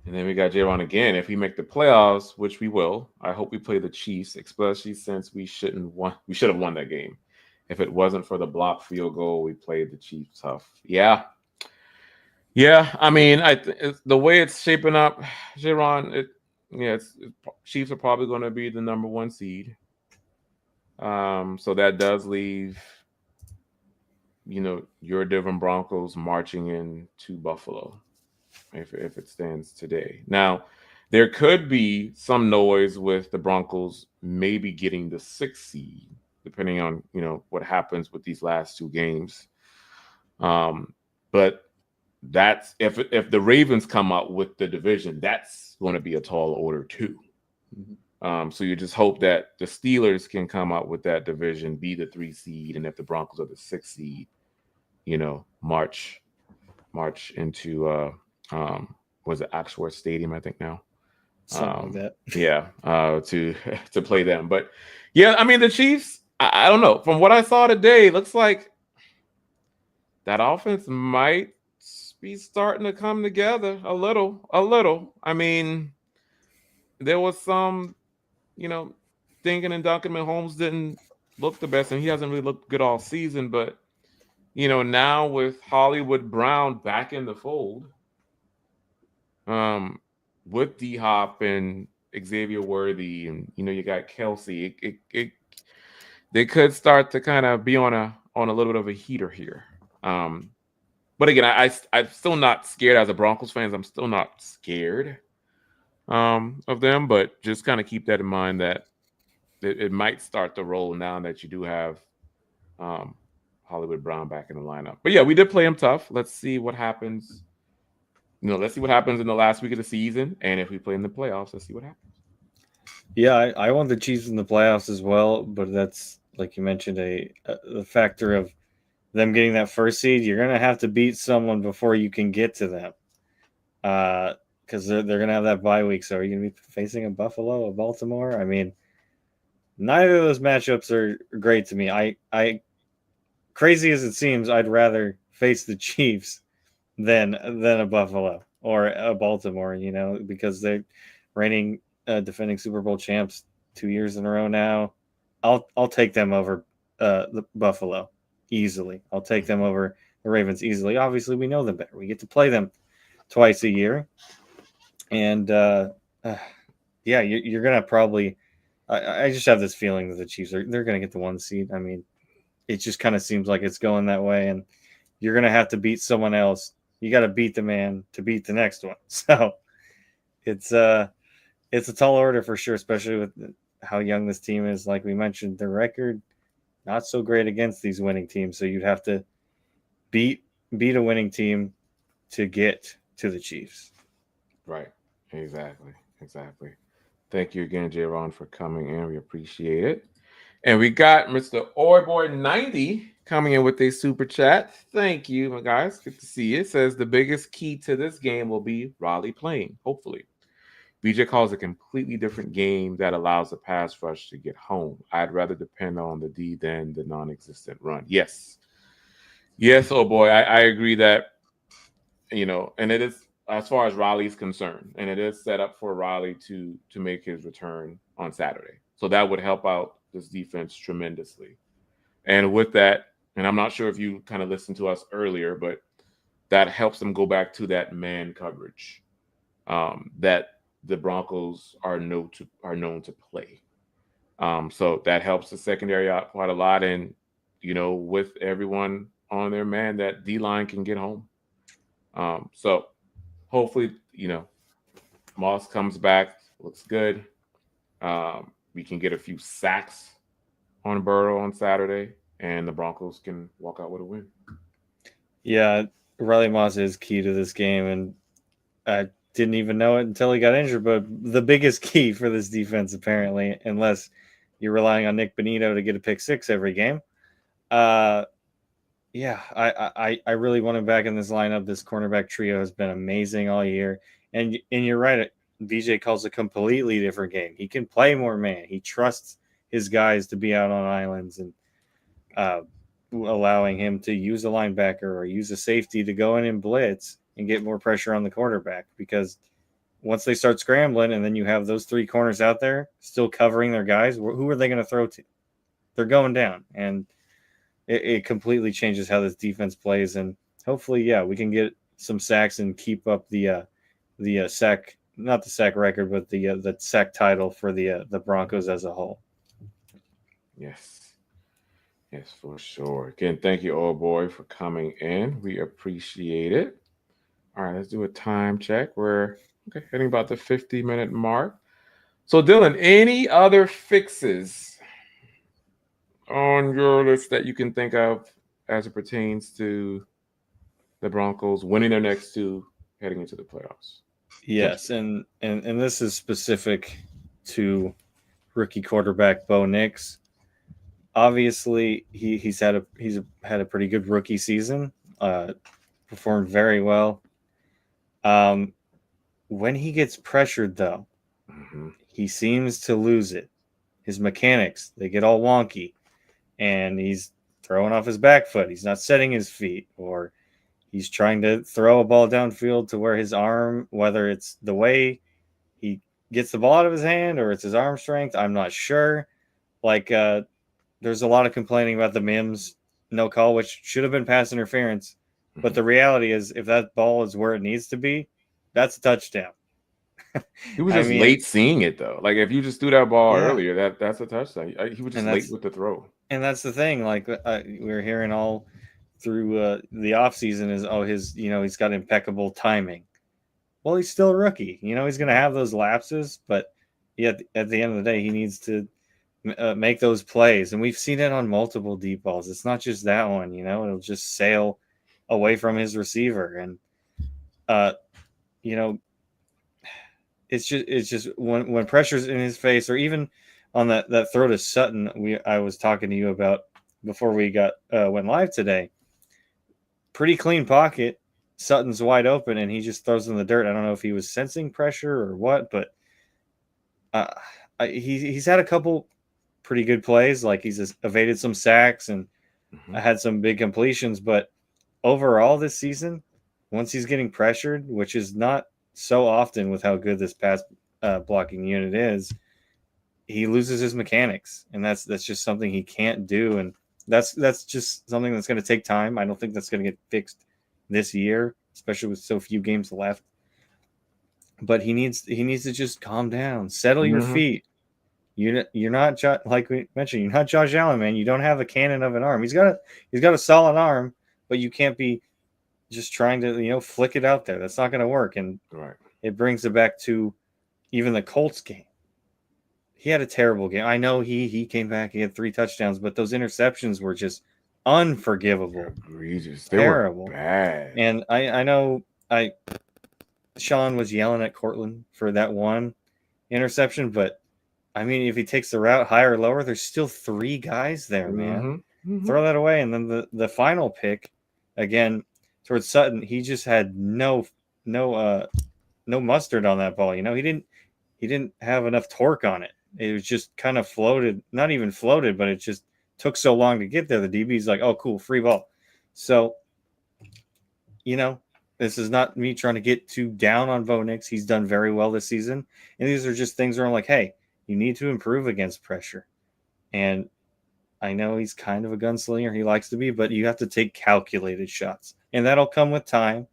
And then we got Jaron again. If we make the playoffs, which we will, I hope we play the Chiefs, especially since we should have won that game. If it wasn't for the blocked field goal, we played the Chiefs tough. Yeah. I mean, the way it's shaping up, Jaron, Chiefs are probably going to be the number 1 seed. So that does leave your Denver Broncos marching into Buffalo if it stands today. Now, there could be some noise with the Broncos maybe getting the 6th seed, depending on what happens with these last 2 games. But that's if the Ravens come out with the division, that's going to be a tall order too. So you just hope that the Steelers can come out with that division, be the 3 seed, and if the Broncos are the 6 seed, march into was it Oxford Stadium, I think now. Something like that. Yeah, to play them. But yeah, I mean the Chiefs, I don't know. From what I saw today, it looks like that offense might be starting to come together a little. I mean, there was some, thinking and Duncan Mahomes didn't look the best, and he hasn't really looked good all season. But now with Hollywood Brown back in the fold, with D Hop and Xavier Worthy, and you got Kelsey, they could start to kind of be on a little bit of a heater here. Um, but again, I'm still not scared as a Broncos fans. I'm still not scared of them, but just kind of keep that in mind that it might start to roll now that you do have um, Hollywood Brown back in the lineup. But yeah, we did play him tough. Let's see what happens. Let's see what happens in the last week of the season, and if we play in the playoffs, let's see what happens. Yeah, I want the Chiefs in the playoffs as well, but that's like you mentioned the factor of them getting that first seed. You're gonna have to beat someone before you can get to them, because they're gonna have that bye week. So are you gonna be facing a Buffalo, a Baltimore? I mean, neither of those matchups are great to me. I crazy as it seems, I'd rather face the Chiefs than a Buffalo or a Baltimore. Because they're reigning defending Super Bowl champs 2 years in a row now. I'll take them over the Buffalo easily. I'll take them over the Ravens easily. Obviously, we know them better. We get to play them twice a year, and uh, yeah, you're gonna probably. I just have this feeling that the Chiefs they're gonna get the 1 seed. I mean, it just kind of seems like it's going that way, and you're gonna have to beat someone else. You got to beat the man to beat the next one. So it's it's a tall order for sure, especially with how young this team is. Like we mentioned, the record not so great against these winning teams. So you'd have to beat beat a winning team to get to the Chiefs. Right. Exactly. Exactly. Thank you again, J. Ron, for coming in. We appreciate it. And we got Mr. Oyboy90 coming in with a super chat. Thank you, my guys. Good to see you. It says the biggest key to this game will be Raleigh playing, hopefully. BJ calls a completely different game that allows the pass rush to get home. I'd rather depend on the D than the non existent run. Yes. Yes, oh boy. I agree that, and it is as far as Raleigh's concerned, and it is set up for Raleigh to make his return on Saturday. So that would help out this defense tremendously. And with that, and I'm not sure if you kind of listened to us earlier, but that helps them go back to that man coverage that the Broncos are known to play. So that helps the secondary out quite a lot, and with everyone on their man, that D line can get home. So hopefully, Moss comes back, looks good. We can get a few sacks on Burrow on Saturday, and the Broncos can walk out with a win. Yeah, Riley Moss is key to this game, and I didn't even know it until he got injured. But the biggest key for this defense, apparently, unless you're relying on Nick Bonito to get a pick six every game. Yeah, I really want him back in this lineup. This cornerback trio has been amazing all year, and you're right. BJ calls a completely different game. He can play more man. He trusts his guys to be out on islands and uh, allowing him to use a linebacker or use a safety to go in and blitz and get more pressure on the quarterback. Because once they start scrambling, and then you have those three corners out there still covering their guys, who are they going to throw to? They're going down, and it completely changes how this defense plays. And hopefully, yeah, we can get some sacks and keep up the sack, not the sack record, but the sack title for the Broncos as a whole. Yes. Yes, for sure. Again, thank you, old boy, for coming in. We appreciate it. All right, let's do a time check. We're hitting about the 50-minute mark. So, Dylan, any other fixes on your list that you can think of as it pertains to the Broncos winning their next two heading into the playoffs? Yes, and this is specific to rookie quarterback Bo Nix. Obviously, he's had a pretty good rookie season. Performed very well. When he gets pressured, though, he seems to lose it. His mechanics, they get all wonky, and he's throwing off his back foot. He's not setting his feet, or he's trying to throw a ball downfield to where his arm, whether it's the way he gets the ball out of his hand or it's his arm strength, I'm not sure. Like, there's a lot of complaining about the Mims no call, which should have been pass interference. But the reality is, if that ball is where it needs to be, that's a touchdown. He was I just mean, late seeing it though. Like if you just threw that ball yeah, earlier, that's a touchdown. He was just and late that's with the throw. And that's the thing. Like we're hearing all through the off season is he's got impeccable timing. Well, he's still a rookie. He's going to Right. have those lapses, but yet at the end of the day, he needs to make those plays. And we've seen it on multiple deep balls. It's not just that one. It'll just sail away from his receiver, and uh, you know, it's just when pressure's in his face, or even on that throw to Sutton I was talking to you about before we got went live today. Pretty clean pocket. Sutton's wide open, and he just throws in the dirt. I don't know if he was sensing pressure or what, but uh, he's had a couple pretty good plays. Like he's evaded some sacks and Hmm. had some big completions. But overall, this season, once he's getting pressured, which is not so often with how good this pass blocking unit is, he loses his mechanics, and that's just something he can't do. And that's just something that's going to take time. I don't think that's going to get fixed this year, especially with so few games left. But he needs to just calm down, settle your Hmm. feet. You're not like we mentioned. You're not Josh Allen, man. You don't have a cannon of an arm. He's got a solid arm, but you can't be just trying to flick it out there. That's not going to work. And Right. it brings it back to even the Colts game. He had a terrible game. I know he came back. He had 3 touchdowns, but those interceptions were just unforgivable, Egregious. They were terrible. bad. And I know I Sean was yelling at Cortland for that one interception, but I mean, if he takes the route higher or lower, there's still 3 guys there, man. Hmm. Hmm. Throw that away. And then the final pick, again, towards Sutton, he just had no no mustard on that ball. He didn't have enough torque on it. It was just kind of floated, not even floated, but it just took so long to get there. The DB's like, oh, cool, free ball. So, you know, this is not me trying to get too down on Bo Nix. He's done very well this season. And these are just things where I'm like, hey, you need to improve against pressure. And I know he's kind of a gunslinger. He likes to be, but you have to take calculated shots. And that'll come with time.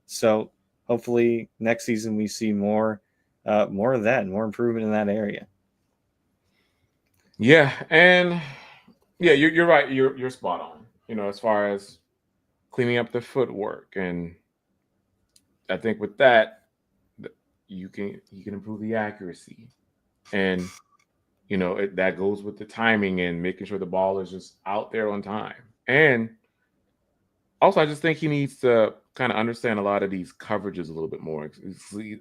So hopefully next season we see more of that, more improvement in that area. Yeah, and yeah, you're right. You're spot on. As far as cleaning up the footwork, and I think with that, you can improve the accuracy, and that goes with the timing and making sure the ball is just out there on time. And also, I just think he needs to kind of understand a lot of these coverages a little bit more.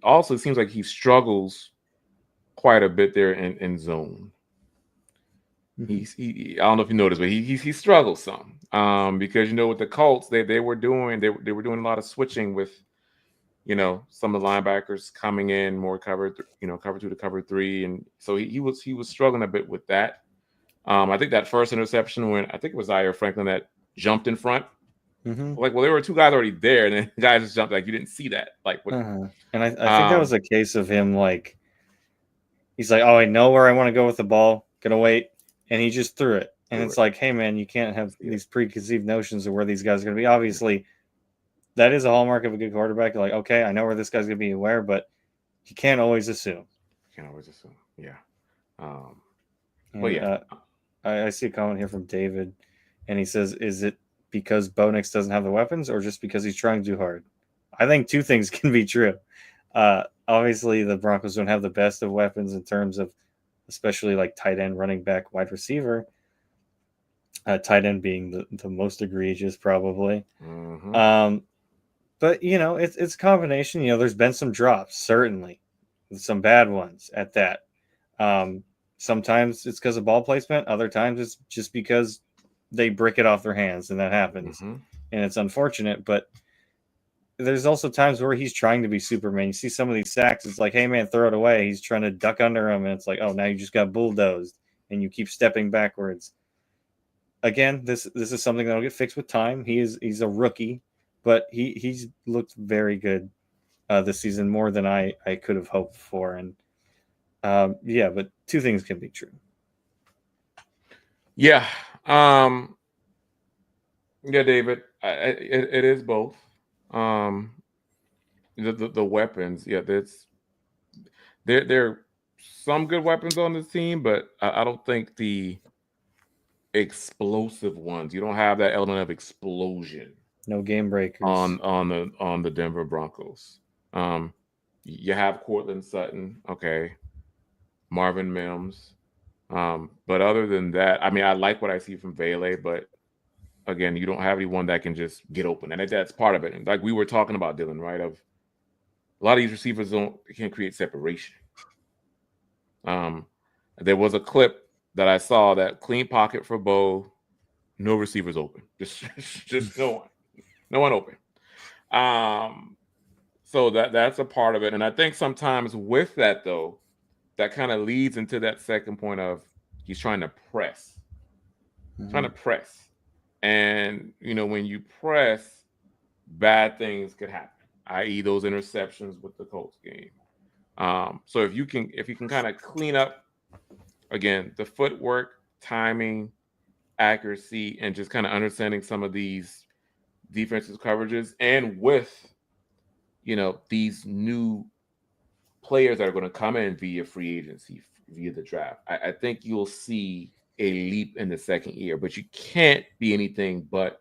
Also, it seems like he struggles quite a bit there in zone. Mm-hmm. I don't know if you noticed, but he struggles some because with the Colts they were doing a lot of switching with some of the linebackers coming in more cover 2 to cover 3, and so he was struggling a bit with that. I think that first interception when I think it was Zaire Franklin that jumped in front, Mm-hmm. like, well, there were 2 guys already there, and then the guys just jumped, like, you didn't see that, like, what? Uh-huh. And I think that was um a case of him like he's like, oh, I know where I want to go with the ball. Gonna wait, and he just threw it. And Through it's it. like, hey man, you can't Didn't have see it. these preconceived notions of where these guys are gonna be. Yeah, Obviously, that is a hallmark of a good quarterback. You're like, okay, I know where this guy's gonna be aware, but you can't always assume. can't always assume. Yeah. um but And yeah. I see a comment here from David, and he says, "Is it because Bo Nix doesn't have the weapons, or just because he's trying too hard?" I think two things can be true. Obviously, the Broncos don't have the best of weapons in terms of, especially like tight end, running back, wide receiver. Tight end being the most egregious, probably. Hmm. Um, but it's a combination. There's been some drops, certainly, some bad ones at that. Um, Sometimes it's because of ball placement. Other times it's just because they brick it off their hands, and that happens, Hmm. and it's unfortunate. But there's also times where he's trying to be Superman. You see some of these sacks. It's like, hey man, throw it away. He's trying to duck under him, and it's like, oh, now you just got bulldozed, and you keep stepping backwards. Again, this is something that'll get fixed with time. He's a rookie, but he's looked very good this season, more than I could have hoped for. And yeah, but two things can be true. Yeah. um yeah, David, it is both. um the weapons, yeah, there are some good weapons on this team, but I don't think explosive ones. You don't have that element of explosion No game breakers. on the Denver Broncos. Um, you have Cortland Sutton, okay, Marvin Mims. But other than that, I mean, I like what I see from Vele, but again, you don't have anyone that can just get open, and that's part of it. And like we were talking about, Dylan, right? Of a lot of these receivers can't create separation. Um, there was a clip that I saw that clean pocket for Bo, no receivers open, just no one open. Um, so that's a part of it, and I think sometimes with that though, that kind of leads into that second point of he's trying to press, and when you press, bad things could happen, i.e., those interceptions with the Colts game. So if you can kind of clean up again the footwork, timing, accuracy, and just kind of understanding some of these defensive coverages, and with these new players that are going to come in via free agency, via the draft, I think you'll see a leap in the second year. But you can't be anything but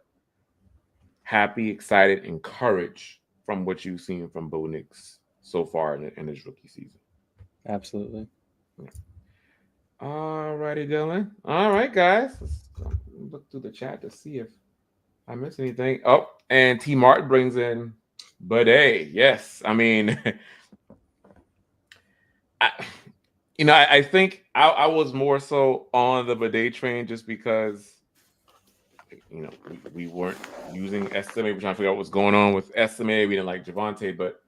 happy, excited, encouraged from what you've seen from Bo Nix so far in his rookie season. Absolutely. Yeah. All righty, Dylan. All right, guys. Let's go look through the chat to see if I missed anything. Oh, and T. Martin brings in Bidet. Yes. I mean, I, I think I was more so on the Bidet train just because, we weren't using Estimate. We're trying to figure out what's going on with Estimate. We didn't like Javante, but,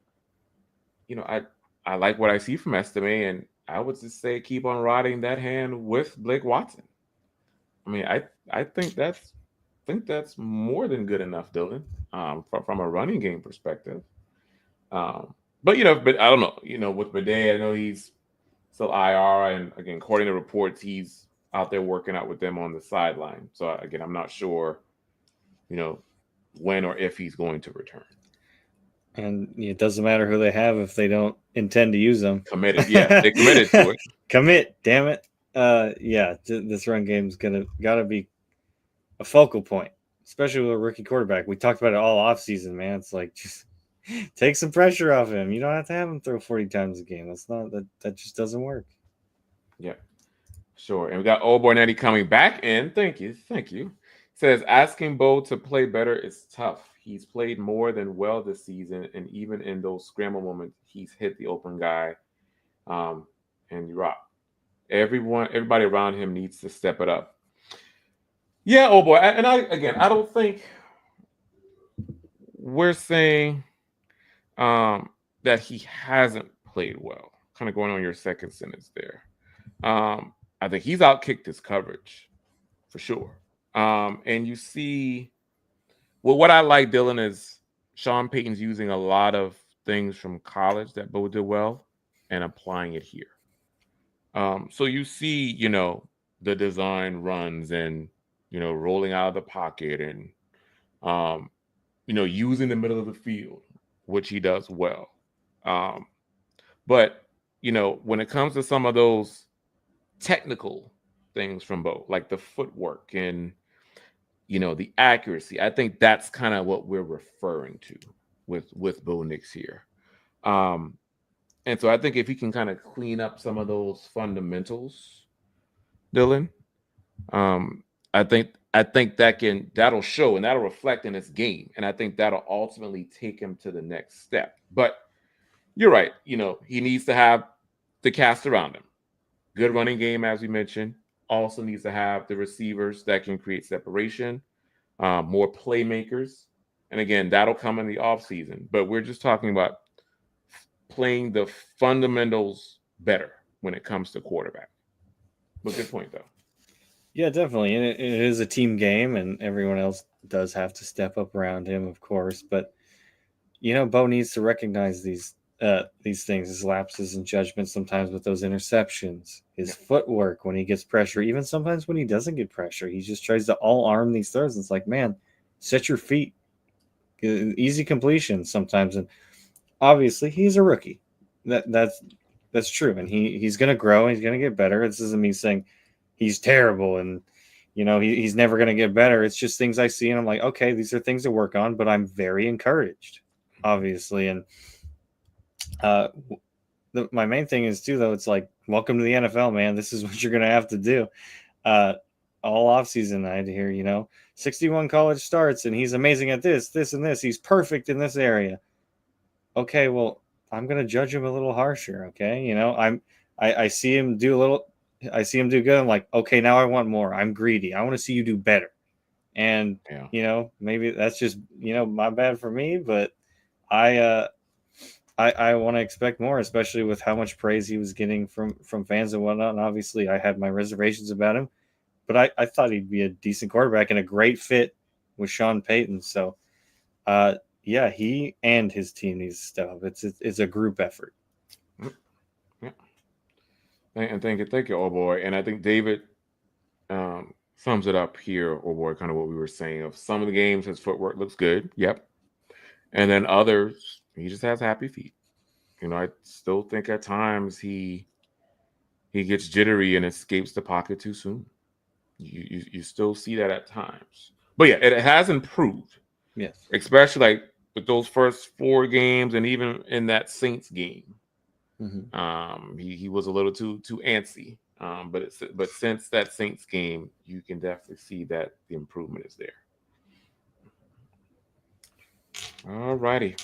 I like what I see from Estimate, and I would just say keep on riding that hand with Blake Watson. I mean, I think that's more than good enough, Dylan, from a running game perspective. But I don't know. With Bidet, I know he's still IR, and again, according to reports, he's out there working out with them on the sideline. So again, I'm not sure, you know, when or if he's going to return. And it doesn't matter who they have if they don't intend to use them. Committed, yeah, they committed to it. Commit, damn it. Yeah, this run game's gotta be a focal point, especially with a rookie quarterback. We talked about it all off season, man. It's like just take some pressure off him. You don't have to have him throw 40 times a game. That just doesn't work. Yeah, sure. And we got Old Boy Nettie coming back in. Thank you. Says asking Bo to play better is tough. He's played more than well this season, and even in those scramble moments, he's hit the open guy. And you rock. Everybody around him needs to step it up. Yeah, oh boy. And I don't think we're saying that he hasn't played well. Kind of going on your second sentence there. I think he's outkicked his coverage for sure. And you see, well, what I like, Dylan, is Sean Payton's using a lot of things from college that Bo did well and applying it here. So you see, the design runs and, rolling out of the pocket and, using the middle of the field, which he does well. But, when it comes to some of those technical things from Bo, like the footwork and, the accuracy, I think that's kind of what we're referring to with Bo Nix here. And so I think if he can kind of clean up some of those fundamentals, Dylan, um, I think that'll show and that'll reflect in his game, and I think that'll ultimately take him to the next step. But you're right. He needs to have the cast around him. Good running game, as we mentioned. Also needs to have the receivers that can create separation, more playmakers, and again, that'll come in the offseason. But we're just talking about playing the fundamentals better when it comes to quarterback. But good point, though. Yeah, definitely. And it is a team game, and everyone else does have to step up around him, of course. But, Bo needs to recognize these things, his lapses in judgment sometimes with those interceptions, his footwork when he gets pressure, even sometimes when he doesn't get pressure. He just tries to all-arm these throws. It's like, man, set your feet. Easy completion sometimes. And obviously, he's a rookie. That's true. And he's going to grow and he's going to get better. This isn't me saying he's terrible and he's never going to get better. It's just things I see, and I'm like, okay, these are things to work on, but I'm very encouraged, obviously. And uh, my main thing is too, though, it's like, welcome to the NFL, man. This is what you're going to have to do. Uh, all off season, I had to hear, 61 college starts, and he's amazing at this, and this. He's perfect in this area. Okay, well, I'm gonna judge him a little harsher. Okay, I see him do a little, I see him do good. I'm like, okay, now I want more. I'm greedy. I want to see you do better. And Yeah. maybe that's just my bad for me, but I I want to expect more, especially with how much praise he was getting from fans and whatnot. And obviously, I had my reservations about him, but I thought he'd be a decent quarterback and a great fit with Sean Payton. So, uh, yeah, he and his team needs to step up. It's a group effort. Mm, yeah. And thank you, oh boy. And I think David sums it up here, oh boy, kind of what we were saying of some of the games, his footwork looks good. Yep. And then others, he just has happy feet. I still think at times he gets jittery and escapes the pocket too soon. You still see that at times. But yeah, it has improved, Yes. especially like with those first four games and even in that Saints game. Mm-hmm. He was a little too antsy. But since that Saints game, you can definitely see that the improvement is there. All righty.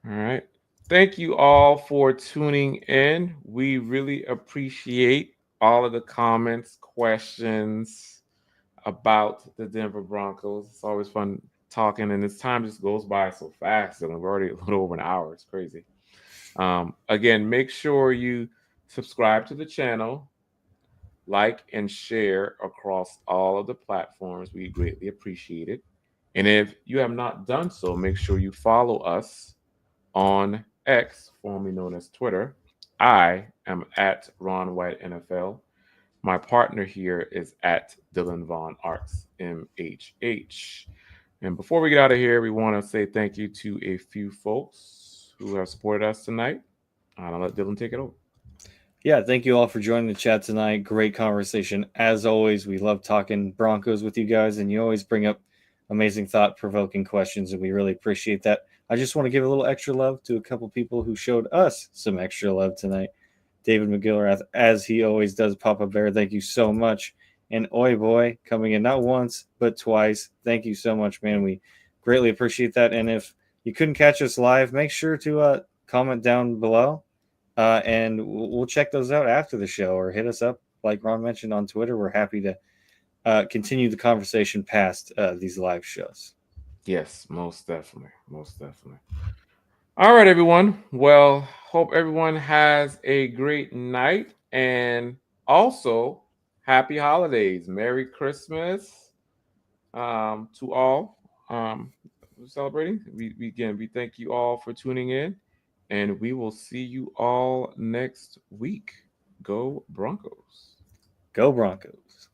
All right. Thank you all for tuning in. We really appreciate all of the comments, questions about the Denver Broncos. It's always fun talking, and this time just goes by so fast. And we're already a little over an hour. It's crazy. Again, make sure you subscribe to the channel, like and share across all of the platforms. We greatly appreciate it. And if you have not done so, make sure you follow us on X, formerly known as Twitter. I am at Ron White NFL. My partner here is at Dylan Vaughn Arts MHH. And before we get out of here, we want to say thank you to a few folks who have supported us tonight. I'll let Dylan take it over. Yeah, thank you all for joining the chat tonight. Great conversation. As always, we love talking Broncos with you guys, and you always bring up amazing thought provoking questions, and we really appreciate that. I just want to give a little extra love to a couple people who showed us some extra love tonight. David McGillerath, as he always does, Papa Bear, thank you so much. And Oi Boy coming in not once, but twice. Thank you so much, man. We greatly appreciate that. And if you couldn't catch us live, make sure to comment down below, and we'll check those out after the show, or hit us up, like Ron mentioned, on Twitter. We're happy to continue the conversation past these live shows. Yes, most definitely. Most definitely. All right, everyone. Well, hope everyone has a great night and also happy holidays. Merry Christmas to all celebrating. We thank you all for tuning in, and we will see you all next week. Go Broncos. Go Broncos.